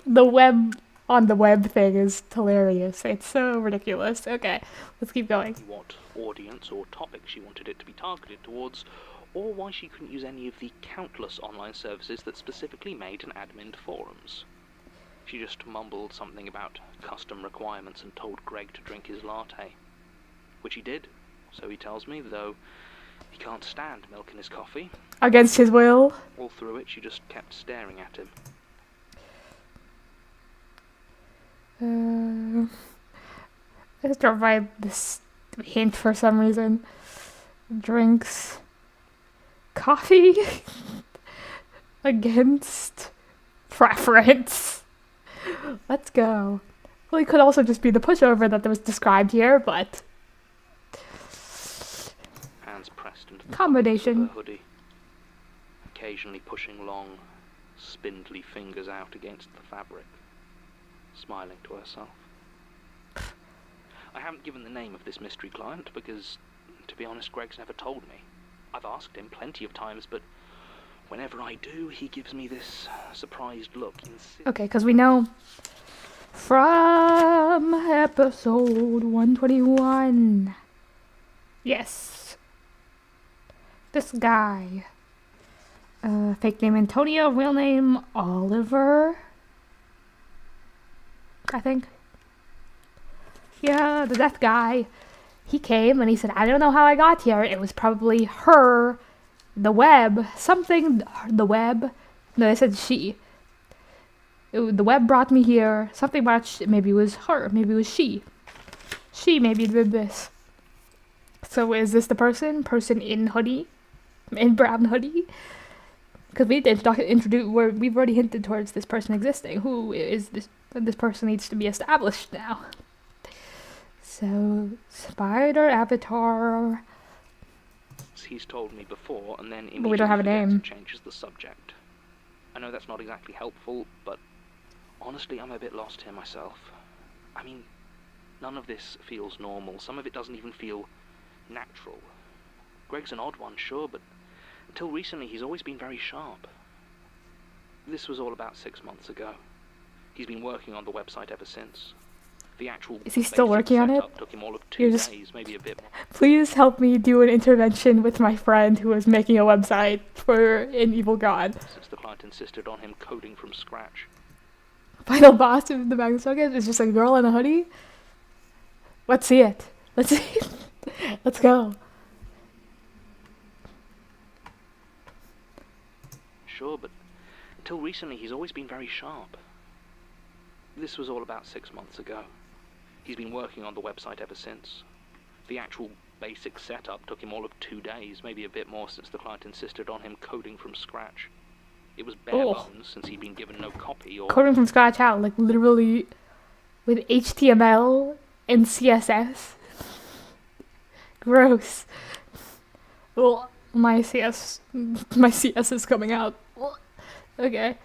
The web on the web thing is hilarious. It's so ridiculous. Okay, let's keep going. What audience or topic she wanted it to be targeted towards, or why she couldn't use any of the countless online services that specifically made and adminned forums. She just mumbled something about custom requirements and told Greg to drink his latte. Which he did, so he tells me, though he can't stand milk in his coffee. Against his will? All through it, she just kept staring at him. Let's provide this hint for some reason. Drinks coffee against preference. Let's go. Well, it could also just be the pushover that was described here, but Hands pressed into the combination. of her hoodie, occasionally pushing long, spindly fingers out against the fabric, smiling to herself. I haven't given the name of this mystery client because, to be honest, Greg's never told me. I've asked him plenty of times, but whenever I do, he gives me this surprised look. Okay, because we know from episode 121. Yes. This guy. Fake name Antonio, real name Oliver. I think. Yeah, that guy. He came and he said, I don't know how I got here. It was probably her, the web, something, the web. No, they said she. The web brought me here. Something about maybe it was her, maybe it was she. She maybe did this. So is this the person? Person in hoodie? In brown hoodie? Because we did introduce, we've already hinted towards this person existing. Who is this? This person needs to be established now. So, spider avatar. He's told me before, and then But we don't have a name. Changes the subject. I know that's not exactly helpful, but honestly, I'm a bit lost here myself. I mean, none of this feels normal. Some of it doesn't even feel natural. Greg's an odd one, sure, but until recently, he's always been very sharp. This was all about 6 months ago. He's been working on the website ever since. The actual Is he still basic working on it? setup took him all of 2 just- days, maybe a bit more. Please help me do an intervention with my friend who is making a website for an evil god. Since the client insisted on him coding from scratch. Final boss of the Magnus Archives is just a girl in a hoodie? Let's see it. Let's see it. Let's go. Sure, but until recently he's always been very sharp. This was all about 6 months ago. He's been working on the website ever since. The actual basic setup took him all of 2 days, maybe a bit more since the client insisted on him coding from scratch. It was bare bones since he'd been given no copy or... Coding from scratch how? Like literally with HTML and CSS? Gross. Well, my CS is coming out. Okay.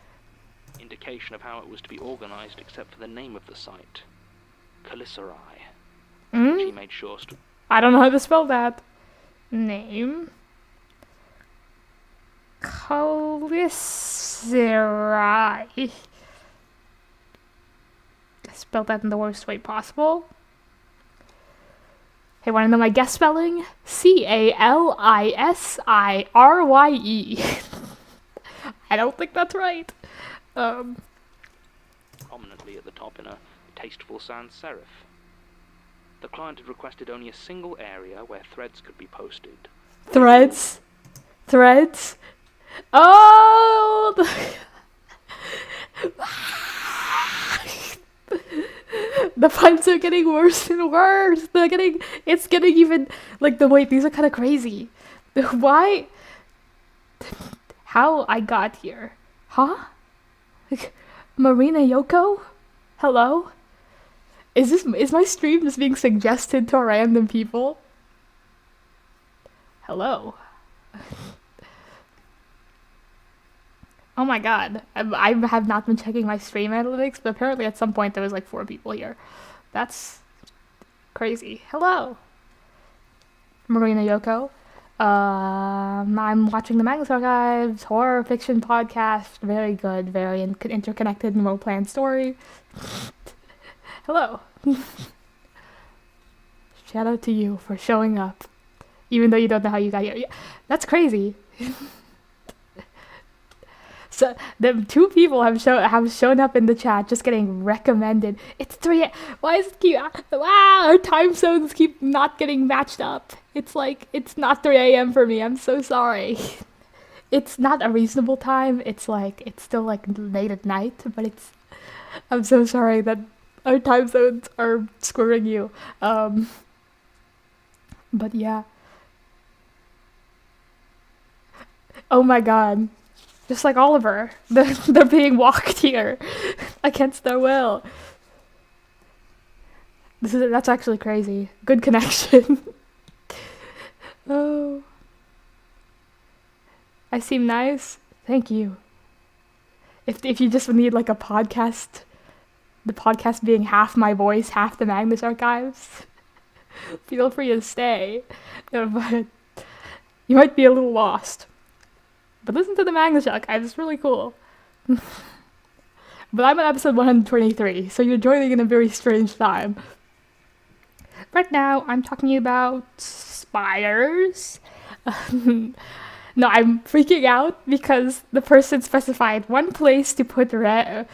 Indication of how it was to be organized except for the name of the site. Calicerae. She made sure I don't know how to spell that. Name. Calicerae. Spelled that in the worst way possible. Hey, wanna know my guess spelling? Calisirye. I don't think that's right. prominently at the top in a tasteful sans serif. The client had requested only a single area where threads could be posted. Threads? Threads? Oh! The puns are getting worse and worse. It's getting even, like, wait, these are kind of crazy. Why? How I got here? Huh? Like, Marina Yoko? Hello? Is my stream just being suggested to random people? Hello? Oh my god. I have not been checking my stream analytics, but apparently at some point there was like 4 people here. That's crazy. Hello. Marina Yoko. I'm watching the Magnus Archives horror fiction podcast. Very good, very interconnected and well-planned story. Hello. Shout out to you for showing up, even though you don't know how you got here. Yeah, that's crazy. So the 2 people have shown up in the chat, just getting recommended. It's 3. Why is it wow? Our time zones keep not getting matched up. It's like it's not 3 a.m. for me. I'm so sorry. It's not a reasonable time. It's still like late at night, but I'm so sorry that our time zones are screwing you. But yeah. Oh my god. Just like Oliver, they're being walked here against their will. That's actually crazy. Good connection. Oh, I seem nice. Thank you. If you just need like a podcast, the podcast being half my voice, half the Magnus Archives, feel free to stay. But you might be a little lost. But listen to the Magnus Archives, it's really cool. But I'm on episode 123, so you're joining in a very strange time. Right now, I'm talking about spiders. No, I'm freaking out because the person specified one place to put threads.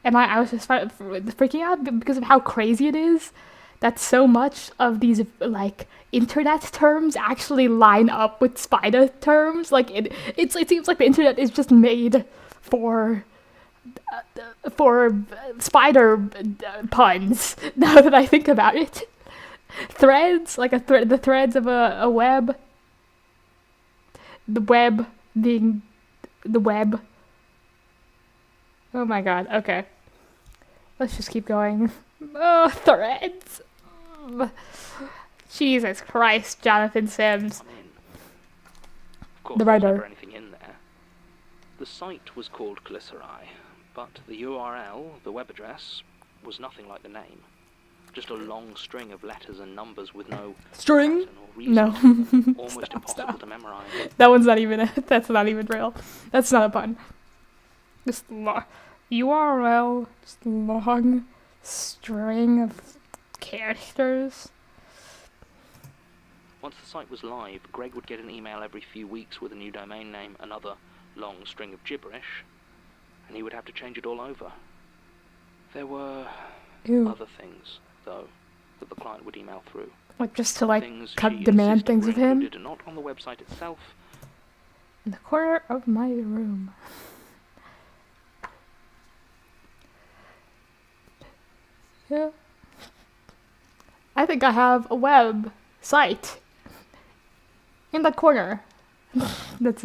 And I was just freaking out because of how crazy it is that so much of these like internet terms actually line up with spider terms. Like it seems like the internet is just made for spider puns. Now that I think about it, threads, like the threads of a web. The web being the web. Oh my god. Okay, let's just keep going. Oh, threads. Jesus Christ, Jonathan Sims. I mean, of course, the there was writer. never anything in there. The site was called Calicerae, but the URL, the web address, was nothing like the name. Just a long string of letters and numbers with no String? pattern or reason. No. Almost impossible to memorize. That one's not even, that's not even real. That's not a pun. Just URL, just a long string of characters. Once the site was live, Greg would get an email every few weeks with a new domain name, another long string of gibberish, and he would have to change it all over. There were other things, though, that the client would email through. Like just to like Things demand things of him? included, not on the website itself. In the corner of my room. Yeah. I think I have a web site in that corner. That's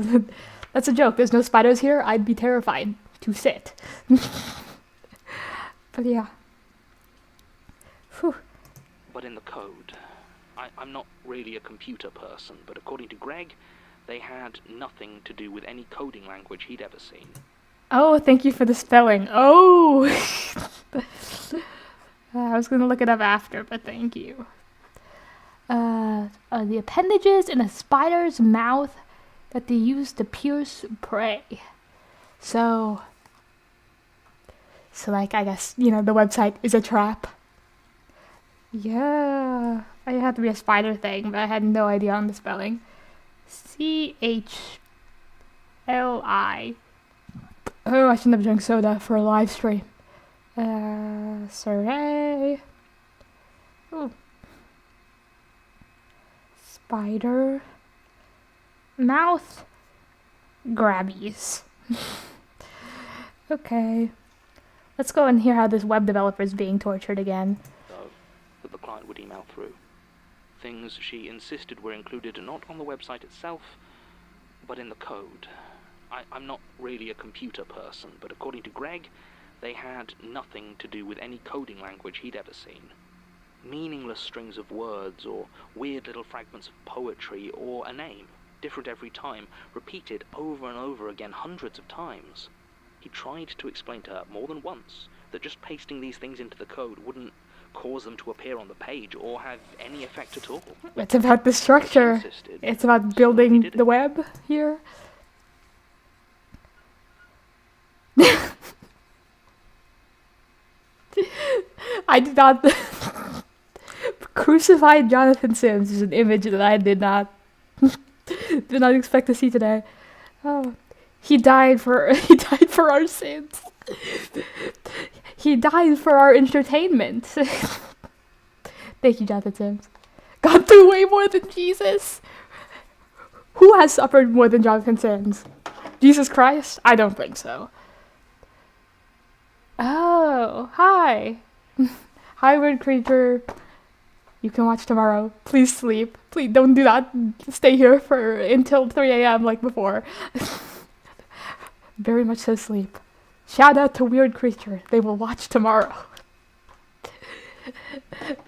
a joke. There's no spiders here. I'd be terrified to sit. But yeah. Whew. But in the code, I'm not really a computer person, but according to Greg, they had nothing to do with any coding language he'd ever seen. Oh, thank you for the spelling. Oh! I was gonna look it up after, but thank you. The appendages in a spider's mouth that they use to pierce prey. So like, I guess, you know, the website is a trap. Yeah, I had to be a spider thing, but I had no idea on the spelling. CHLI. Oh, I shouldn't have drank soda for a live stream. Sorry. Ooh. Spider. Mouth. Grabbies. Okay. Let's go and hear how this web developer is being tortured again. Though, that the client would email through. Things she insisted were included not on the website itself, but in the code. I'm not really a computer person, but according to Greg, they had nothing to do with any coding language he'd ever seen. Meaningless strings of words, or weird little fragments of poetry, or a name, different every time, repeated over and over again hundreds of times. He tried to explain to her more than once that just pasting these things into the code wouldn't cause them to appear on the page or have any effect at all. It's about the structure. It's about building the web here. I did not... Crucified Jonathan Sims is an image that I did not expect to see today. Oh, he died for our sins. He died for our entertainment. Thank you, Jonathan Sims. Gone through way more than Jesus. Who has suffered more than Jonathan Sims? Jesus Christ? I don't think so. Oh, hi. Hi, weird creature. You can watch tomorrow. Please sleep. Please don't do that. Stay here until 3 a.m. like before. Very much so sleep. Shout out to Weird Creature. They will watch tomorrow.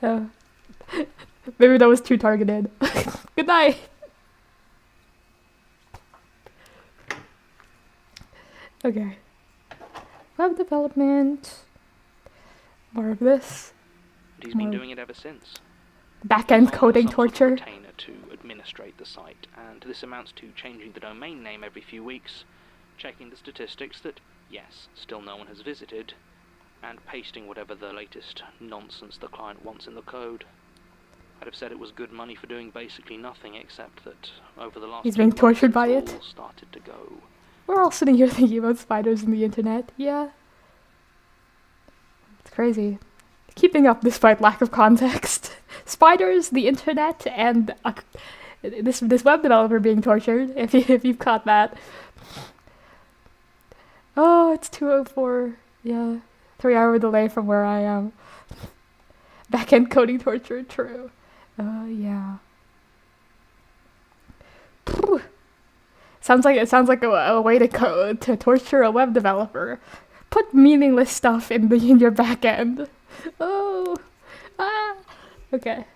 Maybe that was too targeted. Good night. Okay. Web development. More of this. And he's been doing it ever since. Back-end coding torture. Retainer to administrate the site, and this amounts to changing the domain name every few weeks, checking the statistics that, yes, still no one has visited, and pasting whatever the latest nonsense the client wants in the code. I'd have said it was good money for doing basically nothing, except that over the last he's being tortured by it. all started to go. We're all sitting here thinking about spiders and the internet. Yeah. It's crazy. Keeping up despite lack of context. Spiders, the internet, and this web developer being tortured, if you've caught that. Oh, it's 2:04. Yeah. 3-hour delay from where I am. Back-end coding torture, true. Oh, yeah. Phew. Sounds like a way to torture a web developer. Put meaningless stuff in your back end. Oh, okay.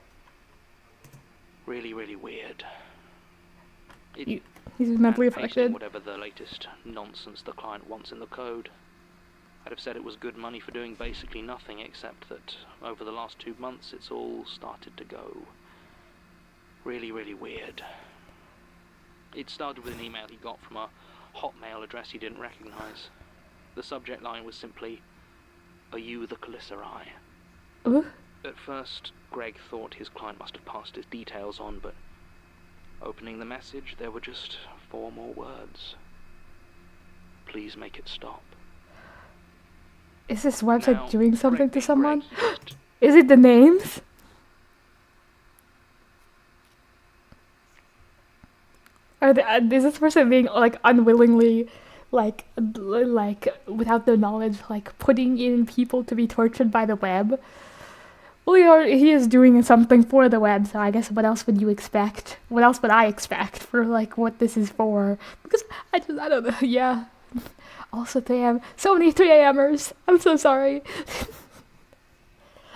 Really, really weird. He's mentally affected. Whatever the latest nonsense the client wants in the code. I'd have said it was good money for doing basically nothing, except that over the last 2 months it's all started to go really, really weird. It started with an email he got from a Hotmail address he didn't recognize. The subject line was simply, "Are you the Calicerae?" At first, Greg thought his client must have passed his details on, but opening the message, there were just 4 more words. "Please make it stop." Is this website Now, doing something to Greg someone? used Is it the names? Is this person being like unwillingly, like without their knowledge, like putting in people to be tortured by the web? Well, he is doing something for the web, so I guess what else would you expect? What else would I expect for like what this is for? Because I don't know. Yeah. Also 3 a.m. So many 3 a.m.ers. I'm so sorry.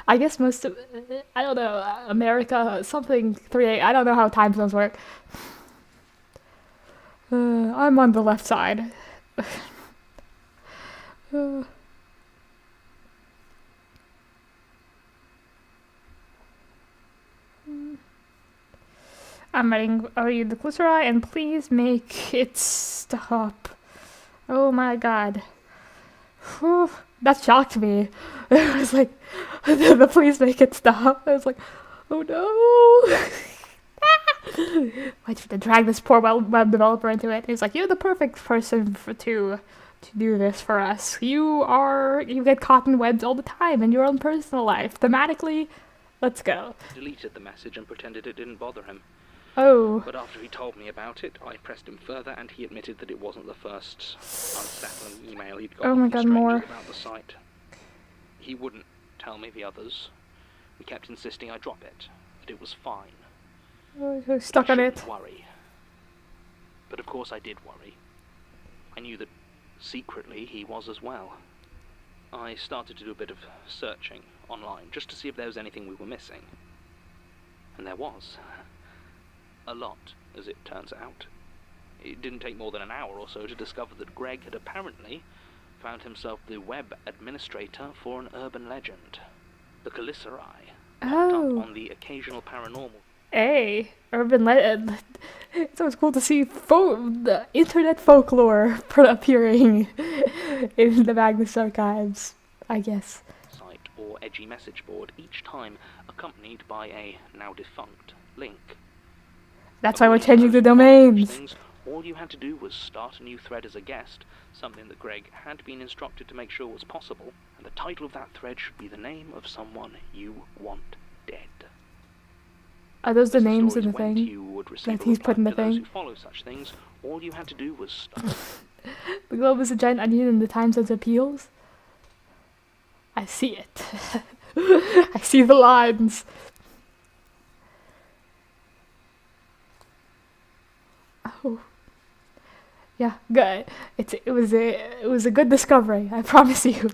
I guess most of, I don't know, America, something 3 a.m. I don't know how time zones work. I'm on the left side. I'm writing, "Are you the Calicerae? And please make it stop." Oh my god. Whew, that shocked me. I was like, the "please make it stop." I was like, oh no. Why'd you have to drag this poor web developer into it? He's like, "You're the perfect person to do this for us. You get caught in webs all the time in your own personal life. Thematically, let's go." deleted the message and pretended it didn't bother him. Oh. But after he told me about it, I pressed him further, and he admitted that it wasn't the first unsettling email he'd got Oh my from god, strangers more. about the site. He wouldn't tell me the others. He kept insisting I drop it, that it was fine. Oh, stuck on it. Worry. But of course I did worry. I knew that secretly he was as well. I started to do a bit of searching online, just to see if there was anything we were missing. And there was. A lot, as it turns out. It didn't take more than an hour or so to discover that Greg had apparently found himself the web administrator for an urban legend, the Calicerae, popped up on the occasional paranormal. Hey, urban legend. It's always cool to see the internet folklore appearing in the Magnus Archives, I guess. Site or edgy message board, each time accompanied by a now defunct link. That's why we're changing the domains. All you had to do was start a new thread as a guest, something that Greg had been instructed to make sure was possible, and the title of that thread should be the name of someone you want dead. Are those the As names in stories the went, thing you would receive that a he's reply put in the to those thing? who follow such things. All you had to do was start. The globe is a giant onion and the time zones appeals? I see it. I see the lines. Oh. Yeah, good. It was a good discovery, I promise you.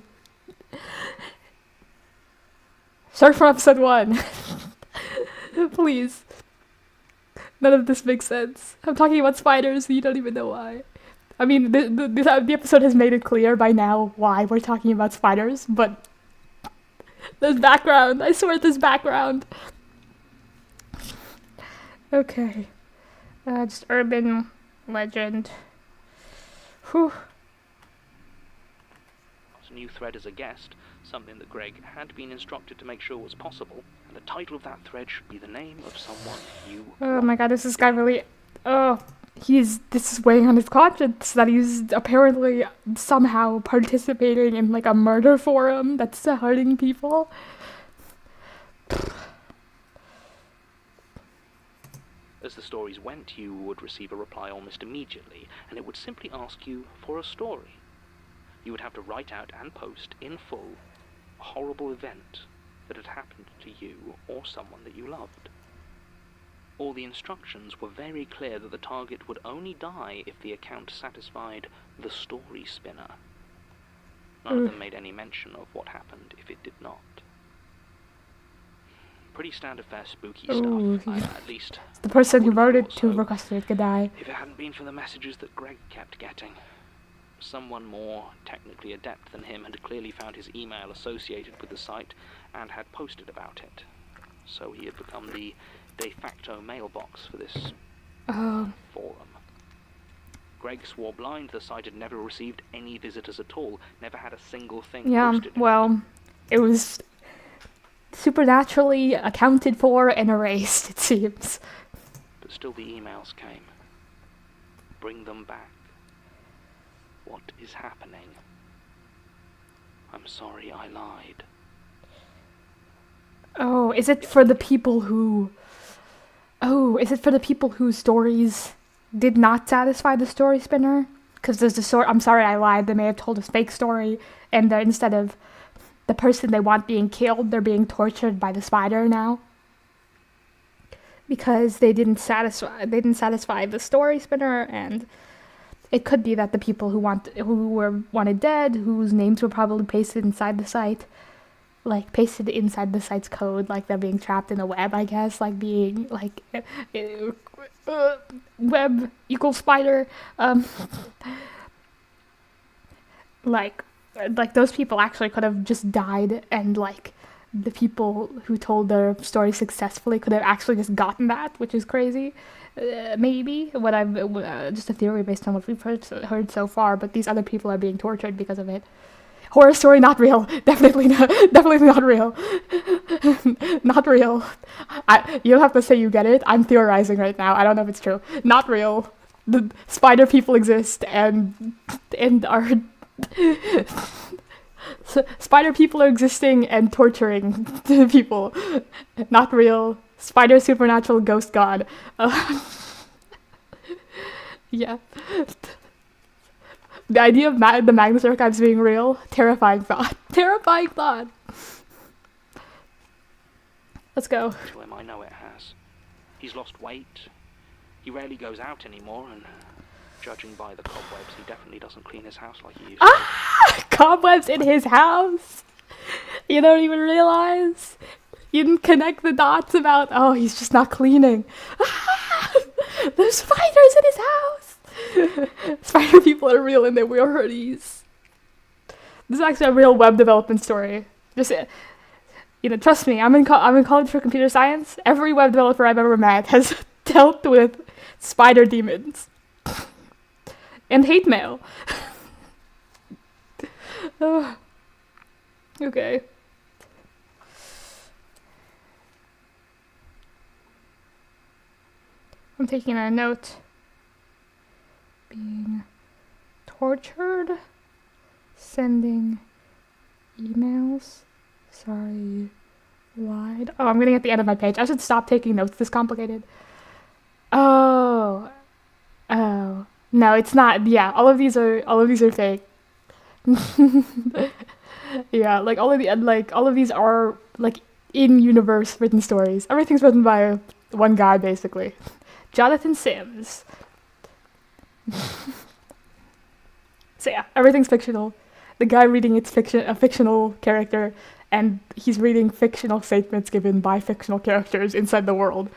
Start from episode 1. Please. None of this makes sense. I'm talking about spiders, and you don't even know why. I mean, the episode has made it clear by now why we're talking about spiders, but there's background. I swear there's background. Okay. Just urban legend. Whew. A new thread as a guest, something that Greg had been instructed to make sure was possible, and the title of that thread should be the name of someone you Oh my god, this guy really... Oh, this is weighing on his conscience that he's apparently somehow participating in like a murder forum that's hurting people. As the stories went, you would receive a reply almost immediately, and it would simply ask you for a story. You would have to write out and post in full a horrible event that had happened to you or someone that you loved. All the instructions were very clear that the target would only die if the account satisfied the story spinner. None of them made any mention of what happened if it did not. Pretty standard fare spooky stuff, at least. The person who wrote it to requested it could die. If it hadn't been for the messages that Greg kept getting. Someone more technically adept than him had clearly found his email associated with the site and had posted about it. So he had become the de facto mailbox for this forum. Greg swore blind the site had never received any visitors at all, never had a single thing posted. Well, it was supernaturally accounted for and erased, it seems. But still the emails came. Bring them back. What is happening? I'm sorry I lied. Oh, is it for the people who... Oh, is it for the people whose stories did not satisfy the story spinner? Because there's the story, I'm sorry I lied, they may have told a fake story, and instead of the person they want being killed, they're being tortured by the spider now. Because they didn't satisfy the story spinner, and it could be that the people who were wanted dead, whose names were probably pasted inside the site, like pasted inside the site's code, like they're being trapped in a web, I guess, like being like web equals spider, like those people actually could have just died, and like the people who told their story successfully could have actually just gotten that, which is crazy. Maybe what I've just a theory based on what we've heard so far, but these other people are being tortured because of it. Horror story, not real. Definitely not real. Not real. You'll have to say you get it. I'm theorizing right now. I don't know if it's true. Not real. The spider people exist and are spider people are existing and torturing people. Not real. Spider supernatural ghost god. Yeah. The idea of the Magnus Archives being real, terrifying thought. Terrifying thought. Let's go. To him, I know it has. He's lost weight. He rarely goes out anymore, and judging by the cobwebs, he definitely doesn't clean his house like he used to. Cobwebs in his house? You don't even realize? You didn't connect the dots about, oh, he's just not cleaning. There's spiders in his house. Spider people are real and they wear hoodies. This is actually a real web development story. Just, trust me, I'm in college for computer science. Every web developer I've ever met has dealt with spider demons. And hate mail. Okay. I'm taking a note. Being tortured. Sending emails. Sorry. Lied. Oh, I'm getting at the end of my page. I should stop taking notes this complicated. Oh. No, it's not. Yeah, all of these are fake. Yeah, all of these are in-universe written stories. Everything's written by one guy, basically. Jonathan Sims. So yeah, everything's fictional. The guy reading it's a fictional character, and he's reading fictional statements given by fictional characters inside the world.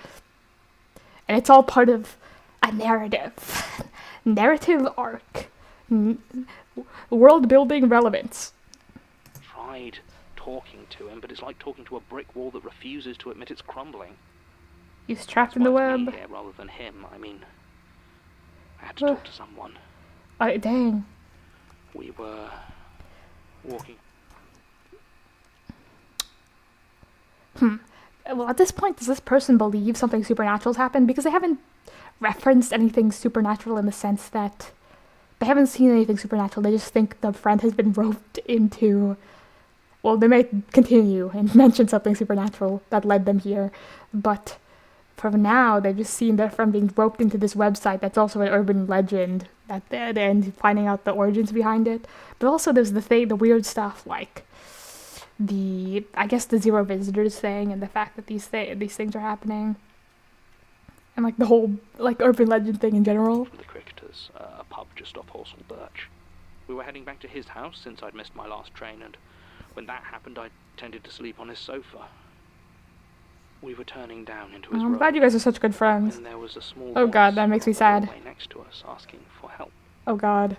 And it's all part of a narrative. Narrative arc. World-building relevance. Tried talking to him, but it's like talking to a brick wall that refuses to admit it's crumbling. He's trapped in the web. Me here rather than him. I mean, I had to talk to someone. Dang. We were walking. Well, at this point, does this person believe something supernatural's happened? Because they haven't referenced anything supernatural in the sense that they haven't seen anything supernatural. They just think the friend has been roped into... Well, they may continue and mention something supernatural that led them here, but for now, they've just seen their friend being roped into this website that's also an urban legend, and finding out the origins behind it. But also there's the weird stuff like the zero visitors thing, and the fact that these things are happening, and the whole urban legend thing in general. The Cricketers, a pub just off Horsell Birch. We were heading back to his house since I'd missed my last train, and when that happened, I tended to sleep on his sofa. We were turning down into his room. I'm glad you guys are such good friends. And there was a small oh god, that makes me sad. Next to us, asking for help. Oh god.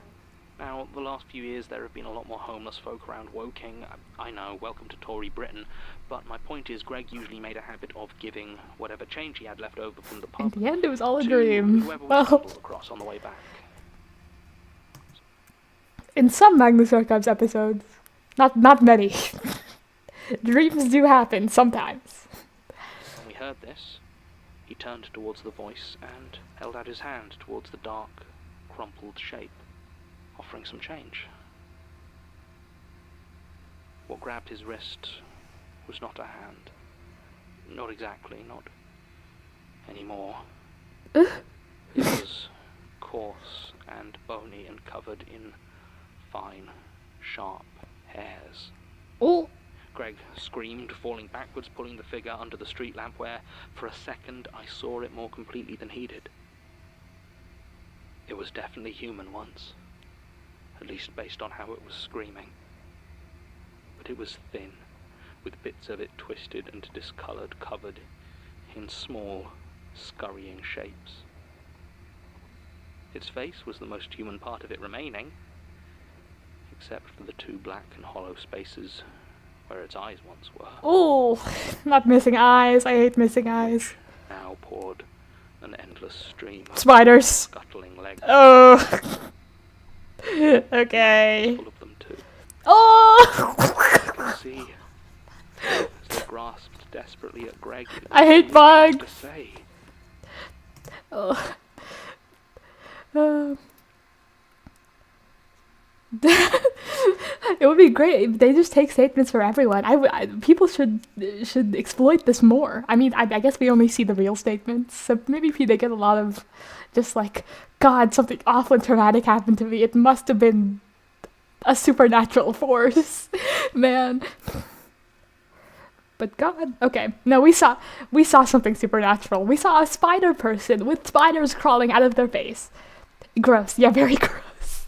Now, the last few years there have been a lot more homeless folk around Woking. I know, welcome to Tory Britain, but my point is Greg usually made a habit of giving whatever change he had left over from the pub In the end, it was all a to dream. whoever was Well, stumbled across on the way back. in some Magnus Archives episodes, not many, dreams do happen sometimes. When we heard this, he turned towards the voice and held out his hand towards the dark, crumpled shape, offering some change. What grabbed his wrist was not a hand. Not exactly, not anymore. It was coarse and bony and covered in fine, sharp hairs. Oh! Greg screamed, falling backwards, pulling the figure under the street lamp where, for a second, I saw it more completely than he did. It was definitely human once, at least based on how it was screaming. But it was thin, with bits of it twisted and discoloured, covered in small, scurrying shapes. Its face was the most human part of it remaining, except for the two black and hollow spaces where its eyes once were. Oh, not missing eyes. I hate missing eyes. Now poured an endless stream of Spiders. scuttling legs. Oh. Okay. Full of them too. Oh. I could see as they grasped desperately at Greg. I hate To bugs. say. Oh. It would be great if they just take statements for everyone. People should exploit this more. I mean, I guess we only see the real statements, so maybe if they get a lot of just like, God, something awful and traumatic happened to me. It must have been a supernatural force, man. But God, okay, no, we saw something supernatural. We saw a spider person with spiders crawling out of their face. Gross, yeah, very gross.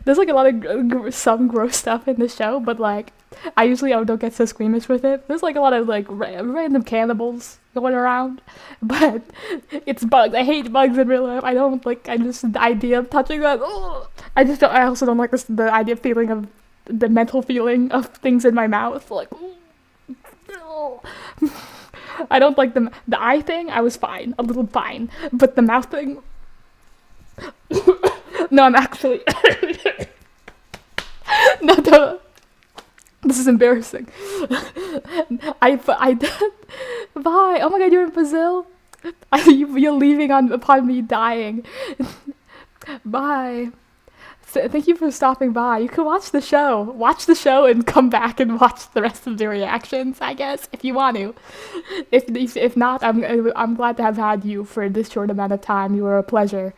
There's like a lot of some gross stuff in the show, but like I usually don't get so squeamish with it. There's like a lot of like random cannibals going around, but it's bugs. I hate bugs in real life. I don't like. I just the idea of touching them. Ugh. I just don't. I also don't like the idea of feeling of the mental feeling of things in my mouth. Like, I don't like the eye thing. I was fine, a little fine, but the mouth thing. No, I'm actually. No, don't. This is embarrassing. I bye. Oh my God, you're in Brazil. You're leaving upon me dying. Bye. So, thank you for stopping by. You can watch the show. Watch the show and come back and watch the rest of the reactions, I guess, if you want to. If not, I'm glad to have had you for this short amount of time. You were a pleasure.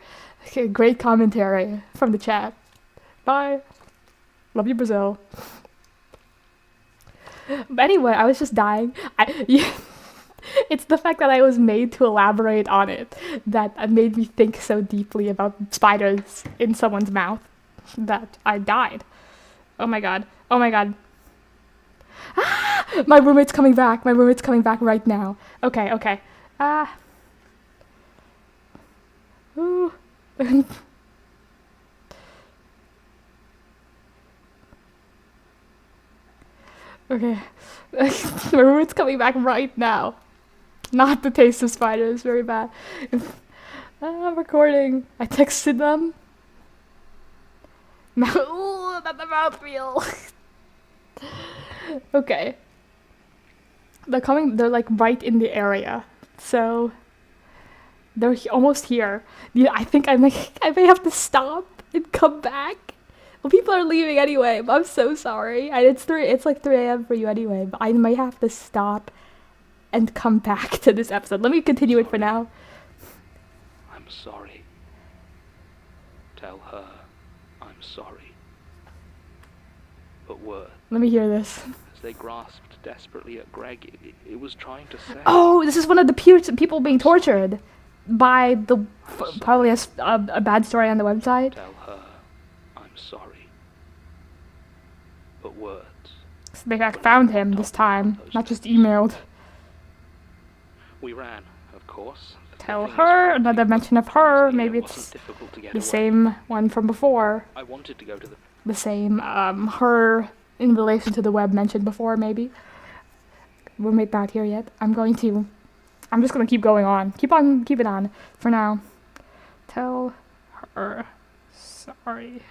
Okay, great commentary from the chat. Bye. Love you, Brazil. But anyway, I was just dying. It's the fact that I was made to elaborate on it that made me think so deeply about spiders in someone's mouth that I died. Oh my God. Oh my God. Ah! My roommate's coming back. My roommate's coming back right now. Okay, okay. Ah. Ooh. Okay. My roommate's coming back right now. Not the taste of spiders, very bad. I'm recording. I texted them. Ooh, not the mouthfeel. Okay. They're like right in the area. So they're almost here. Yeah, I think I may have to stop and come back. Well, people are leaving anyway. I'm so sorry. And it's like 3 a.m. for you anyway. But I might have to stop and come back to this episode. Let me continue it for now. I'm sorry. Tell her I'm sorry. But words. Let me hear this. As they grasped desperately at Greg, it was trying to say. Oh, this is one of the people being tortured by the probably a bad story on the website. Tell her I'm sorry. But words. So they found him this time, not just emailed. We ran, of course. tell her, another mention of her, maybe it's the same one from before. I wanted to go to the same, her in relation to the web mentioned before, maybe. We're not here yet. I'm just gonna keep going on. Keep it on for now. Tell her sorry.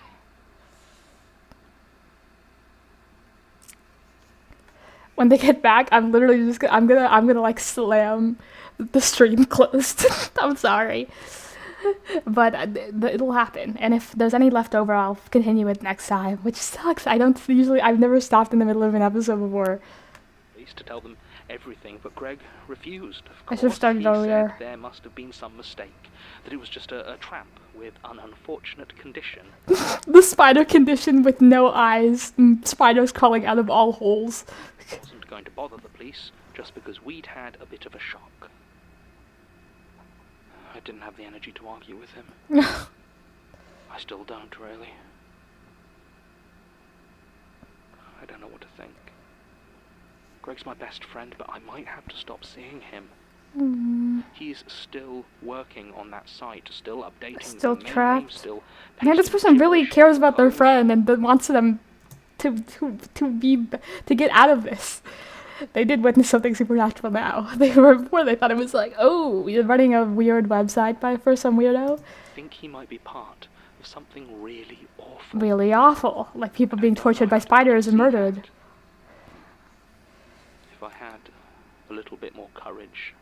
When they get back, I'm literally just I'm gonna like slam the stream closed. I'm sorry, but it'll happen. And if there's any left over, I'll continue it next time. Which sucks. I've never stopped in the middle of an episode before. To tell them everything, but Greg refused. Of I should have started earlier. There must have been some mistake. That it was just a trap with an unfortunate condition. The spider condition with no eyes, and spiders crawling out of all holes. Wasn't going to bother the police just because we'd had a bit of a shock. I didn't have the energy to argue with him. I still don't, really. I don't know what to think. Greg's my best friend, but I might have to stop seeing him. He's still working on that site, still updating. Still trapped. Man, this person really cares about their friend and wants them to get out of this. They did witness something supernatural now. Before they thought it was like, oh, you're running a weird website for some weirdo. I think he might be part of something really awful. Really awful, like people being tortured by spiders and murdered. If I had a little bit more courage,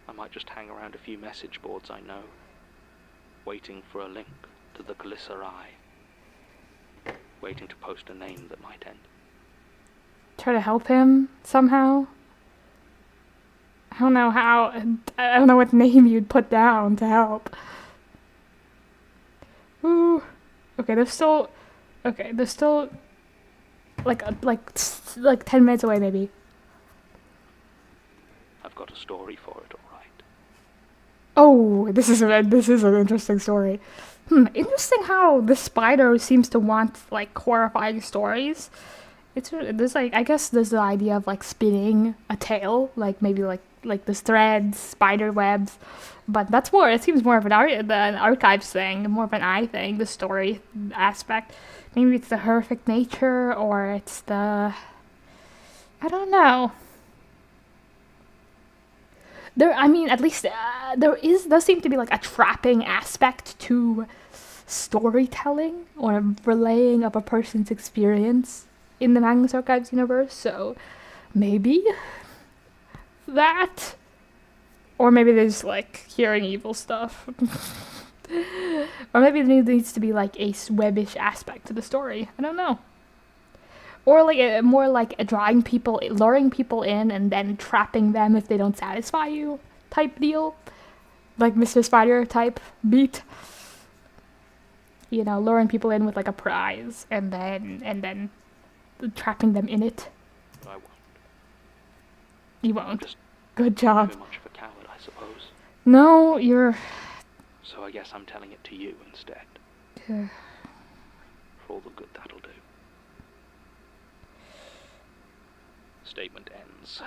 I might just hang around a few message boards I know, waiting for a link to the Glycerai, waiting to post a name that might end. Try to help him somehow? I don't know how. I don't know what name you'd put down to help. Ooh. Okay, there's still like 10 minutes away, maybe. I've got a story for it, all right. Oh, this is an interesting story. Interesting how the spider seems to want like horrifying stories. There's like, I guess there's the idea of like spinning a tale, like maybe like this threads, spider webs, but it seems more of an archives thing, more of an eye thing, the story aspect. Maybe it's the horrific nature, or it's I don't know. At least there does seem to be like a trapping aspect to storytelling or relaying of a person's experience in the Magnus Archives universe, so maybe that, or maybe they're just like hearing evil stuff, or maybe there needs to be like a webbish aspect to the story. I don't know. Or like more like luring people in and then trapping them if they don't satisfy you type deal, like Mr. Spider type beat. You know, luring people in with like a prize and then trapping them in it. I won't. You won't. Just good job. too much of a coward, I suppose. No, you're. So I guess I'm telling it to you instead. For all the good that'll do. Statement ends.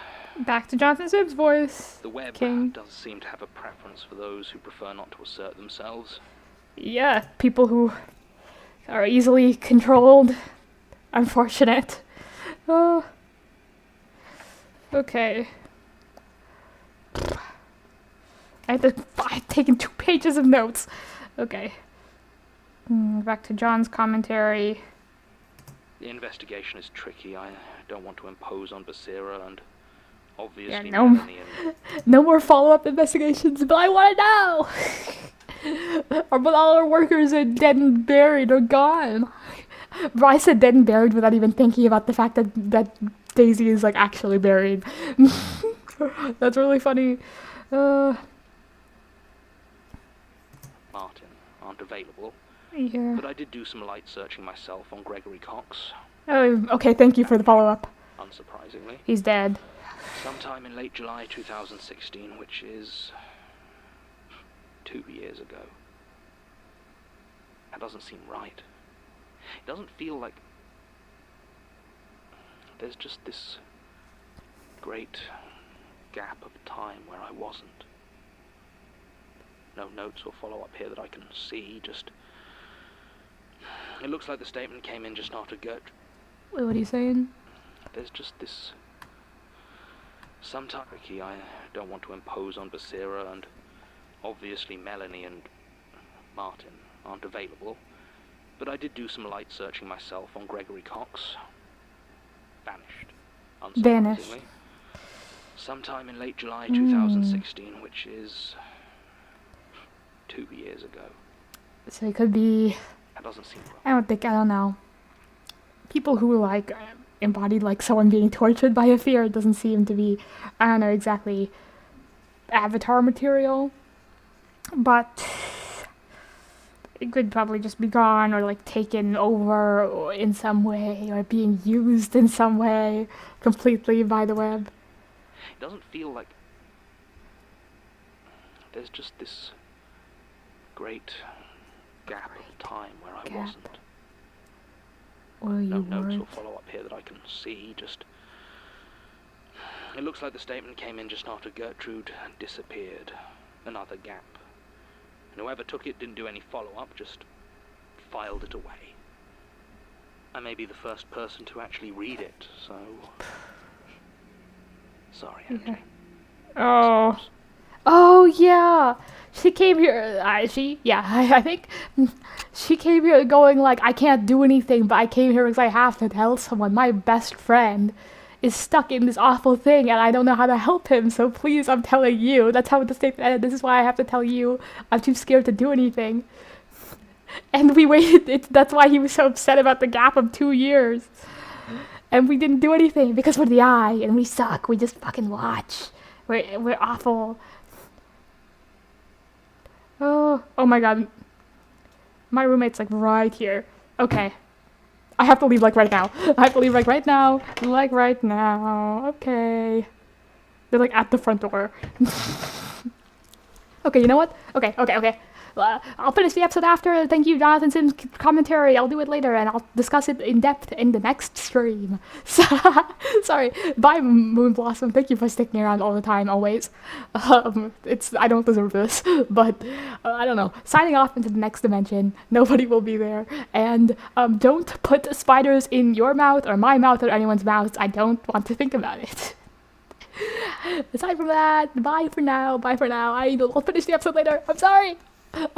Back to Jonathan Swift's voice. The web King. does seem to have a preference for those who prefer not to assert themselves. Yeah, people who are easily controlled. Unfortunate. Oh. Okay. I've taken 2 pages of notes. Okay. Back to John's commentary. The investigation is tricky. I don't want to impose on Basira and obviously no more follow-up investigations, but I want to know! But all our workers are dead and buried or gone. But I said dead and buried without even thinking about the fact that Daisy is like actually buried. That's really funny. Martin aren't available. Yeah. But I did do some light searching myself on Gregory Cox. Oh, okay, thank you for the follow-up. Unsurprisingly. He's dead. Sometime in late July 2016, which is 2 years ago. That doesn't seem right. It doesn't feel like there's just this great gap of time where I wasn't. No notes or follow-up here that I can see, just... It looks like the statement came in just after Gert. Wait, what are you saying? There's just this... Sometimes I don't want to impose on Basira, and obviously Melanie and Martin aren't available, but I did do some light searching myself on Gregory Cox. Vanished. Vanished. Sometime in late July 2016, which is 2 years ago. So it could be... That doesn't seem right. I don't know. People who, like, embodied, like, someone being tortured by a fear doesn't seem to be, I don't know, exactly Avatar material. But it could probably just be gone, or, like, taken over or in some way, or being used in some way completely by the web. It doesn't feel like... There's just this great gap of time where I wasn't. Well, No you notes or weren't. follow-up here that I can see, just... It looks like the statement came in just after Gertrude disappeared. Another gap. And whoever took it didn't do any follow-up, just filed it away. I may be the first person to actually read it, so... Sorry, Angie. Oh. Oh, yeah. She came here, I think she came here going like, I can't do anything, but I came here because I have to tell someone. My best friend is stuck in this awful thing, and I don't know how to help him, so please, I'm telling you. That's how the statement ended. This is why I have to tell you. I'm too scared to do anything. And we waited. That's why he was so upset about the gap of 2 years. And we didn't do anything, because we're the Eye, and we suck. We just fucking watch. We're awful. Oh my god. My roommate's like right here. Okay. I have to leave like right now. I have to leave like right now. Like right now. Okay. They're like at the front door. Okay, you know what? Okay. I'll finish the episode after. Thank you, Jonathan Sims' commentary. I'll do it later, and I'll discuss it in depth in the next stream. Sorry. Bye, Moon Blossom. Thank you for sticking around all the time, always. I don't deserve this, but I don't know. Signing off into the next dimension. Nobody will be there, and don't put spiders in your mouth or my mouth or anyone's mouth. I don't want to think about it. Aside from that, bye for now. I'll finish the episode later. I'm sorry.